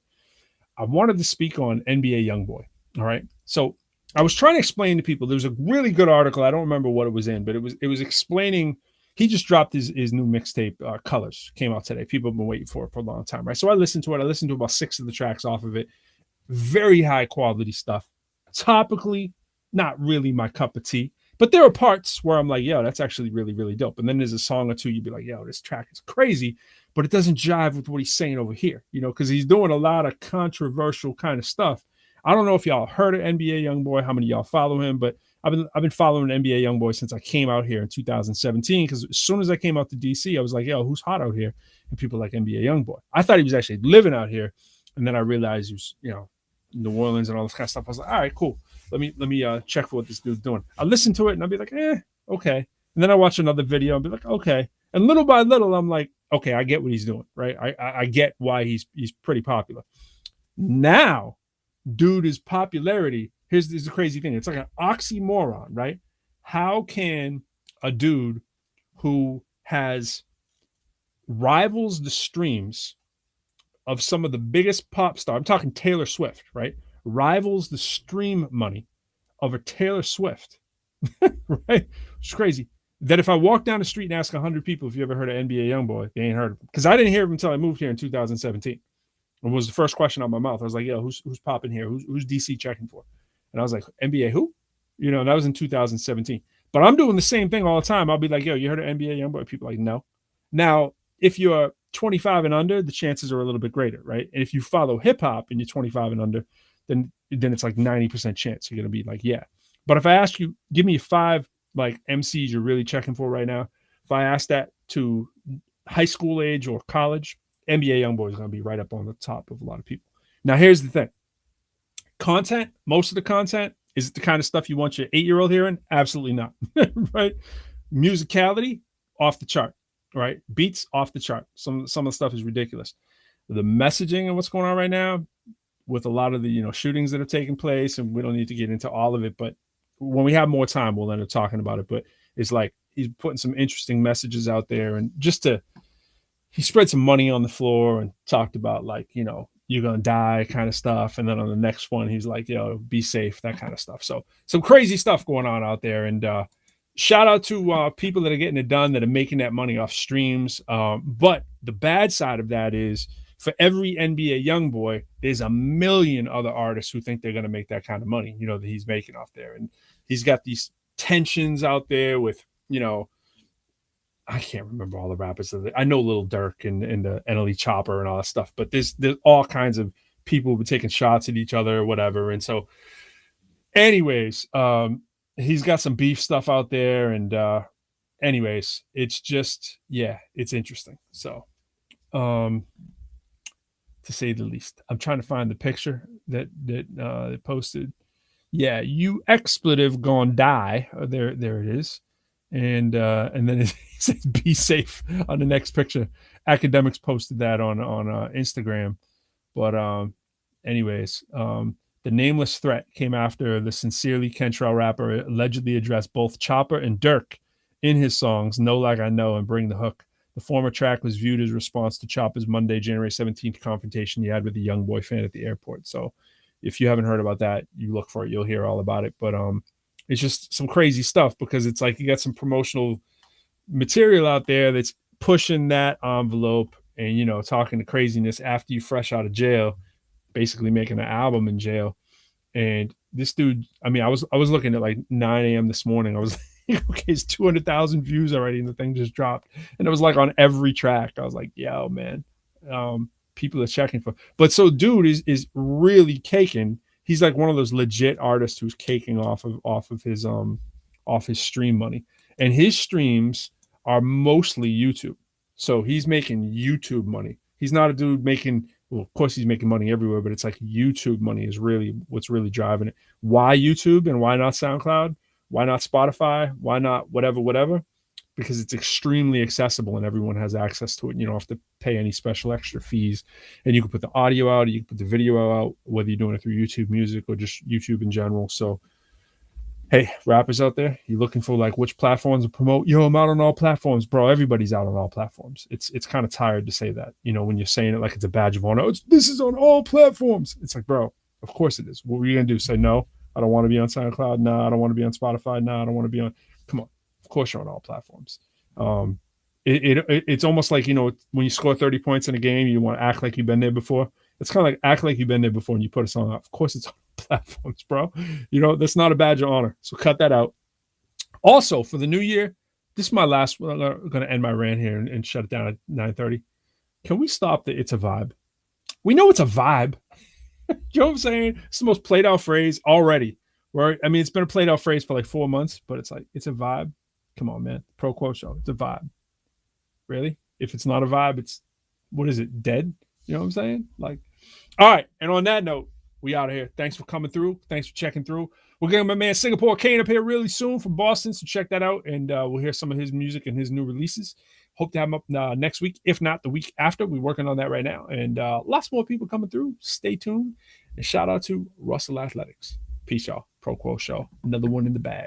I wanted to speak on NBA Youngboy. All right. So I was trying to explain to people, there was a really good article. I don't remember what it was in, but it was explaining, he just dropped his new mixtape, Colors, came out today. People have been waiting for it for a long time, right? So I listened to it. I listened to about 6 of the tracks off of it. Very high quality stuff. Topically, not really my cup of tea. But there are parts where I'm like, yo, that's actually really, really dope. And then there's a song or two, you'd be like, yo, this track is crazy, but it doesn't jive with what he's saying over here, you know, because he's doing a lot of controversial kind of stuff. I don't know if y'all heard of NBA Youngboy, how many of y'all follow him, but I've been following NBA Youngboy since I came out here in 2017. Because as soon as I came out to DC, I was like, yo, who's hot out here? And people like NBA Youngboy. I thought he was actually living out here. And then I realized he was, you know, New Orleans and all this kind of stuff. I was like, all right, cool. Let me check for what this dude's doing. I listen to it and I'll be like, okay. And then I watch another video and be like, okay. And little by little, I'm like, okay, I get what he's doing, right? I get why he's pretty popular. Now, dude, his popularity, here's the crazy thing. It's like an oxymoron, right? How can a dude who has rivals the streams of some of the biggest pop stars, I'm talking Taylor Swift, right? Rivals the stream money of a Taylor Swift, right? It's crazy. That if I walk down the street and ask 100 people if you ever heard of NBA Youngboy, they ain't heard of him. Because I didn't hear of him until I moved here in 2017. It was the first question out of my mouth. I was like, yo, who's popping here? Who's DC checking for? And I was like, NBA who? You know, that was in 2017. But I'm doing the same thing all the time. I'll be like, yo, you heard of NBA Youngboy? People are like, no. Now, if you're 25 and under, the chances are a little bit greater, right? And if you follow hip hop and you're 25 and under, then it's like 90% chance you're going to be like, yeah. But if I ask you, give me 5 like MCs you're really checking for right now, if I ask that to high school age or college, NBA Youngboy is going to be right up on the top of a lot of people. Now, here's the thing. Content, most of the content, is it the kind of stuff you want your 8-year-old hearing? Absolutely not, right? Musicality, off the chart, right? Beats, off the chart. Some of the stuff is ridiculous. The messaging and what's going on right now with a lot of the, you know, shootings that are taking place, and we don't need to get into all of it, but when we have more time, we'll end up talking about it. But it's like he's putting some interesting messages out there, and he spread some money on the floor and talked about, like, you know, you're going to die kind of stuff. And then on the next one, he's like, yo, be safe, that kind of stuff. So some crazy stuff going on out there. And shout out to people that are getting it done, that are making that money off streams. But the bad side of that is, for every NBA Youngboy, there's a million other artists who think they're going to make that kind of money, you know, that he's making off there. And he's got these tensions out there with, you know, I can't remember all the rappers. I know Lil Durk and the NLE Chopper and all that stuff, but there's all kinds of people who've been taking shots at each other or whatever. And so anyways, he's got some beef stuff out there. And anyways, it's just, yeah, it's interesting. So, to say the least, I'm trying to find the picture that they posted. Yeah, you expletive gonna die. There it is. And then it says be safe on the next picture. Academics posted that on Instagram. But anyways, the nameless threat came after the Sincerely Kentrell rapper allegedly addressed both Chopper and Durk in his songs Know Like I Know and Bring the Hook. The former track was viewed as a response to Chopper's Monday, January 17th confrontation he had with the Youngboy fan at the airport. So if you haven't heard about that, you look for it. You'll hear all about it. But it's just some crazy stuff, because it's like you got some promotional material out there that's pushing that envelope and, you know, talking to craziness after you fresh out of jail, basically making an album in jail. And this dude, I mean, I was looking at like 9 a.m. this morning. I was like, okay, it's 200,000 views already, and the thing just dropped. And it was like on every track. I was like, yo, man, people are checking for. But so dude is really caking he's like one of those legit artists who's caking off of his stream money. And his streams are mostly YouTube. So he's making YouTube money. He's not a dude making, well, of course he's making money everywhere, but it's like YouTube money is really what's really driving it. Why YouTube and why not SoundCloud? Why not Spotify? Why not whatever? Because it's extremely accessible and everyone has access to it. You don't have to pay any special extra fees. And you can put the audio out, or you can put the video out, whether you're doing it through YouTube Music or just YouTube in general. So, hey, rappers out there, you're looking for like which platforms to promote. Yo, I'm out on all platforms, bro. Everybody's out on all platforms. It's kind of tired to say that, when you're saying it like it's a badge of honor. This is on all platforms. It's like, bro, of course it is. What were you going to do? Say, no, I don't want to be on SoundCloud. No, I don't want to be on Spotify. No, I don't want to be on. Come on. Of course you're on all platforms. It's almost like, when you score 30 points in a game, you want to act like you've been there before. It's kind of like act like you've been there before and you put a song out. Of course it's on platforms, bro. That's not a badge of honor. So cut that out. Also, for the new year, this is my last one. I'm going to end my rant here and shut it down at 9:30. Can we stop the "it's a vibe"? We know it's a vibe. You know what I'm saying? It's the most played out phrase already. Right? I mean, it's been a played out phrase for like 4 months, but it's like, it's a vibe. Come on, man. ProQuo Show. It's a vibe. Really? If it's not a vibe, it's, what is it? Dead? You know what I'm saying? Like, all right. And on that note, we out of here. Thanks for coming through. Thanks for checking through. We're getting my man Singapore Kane up here really soon from Boston. So check that out. And we'll hear some of his music and his new releases. Hope to have him up next week. If not, the week after. We're working on that right now. And lots more people coming through. Stay tuned. And shout out to Russell Athletics. Peace, y'all. ProQuo Show. Another one in the bag.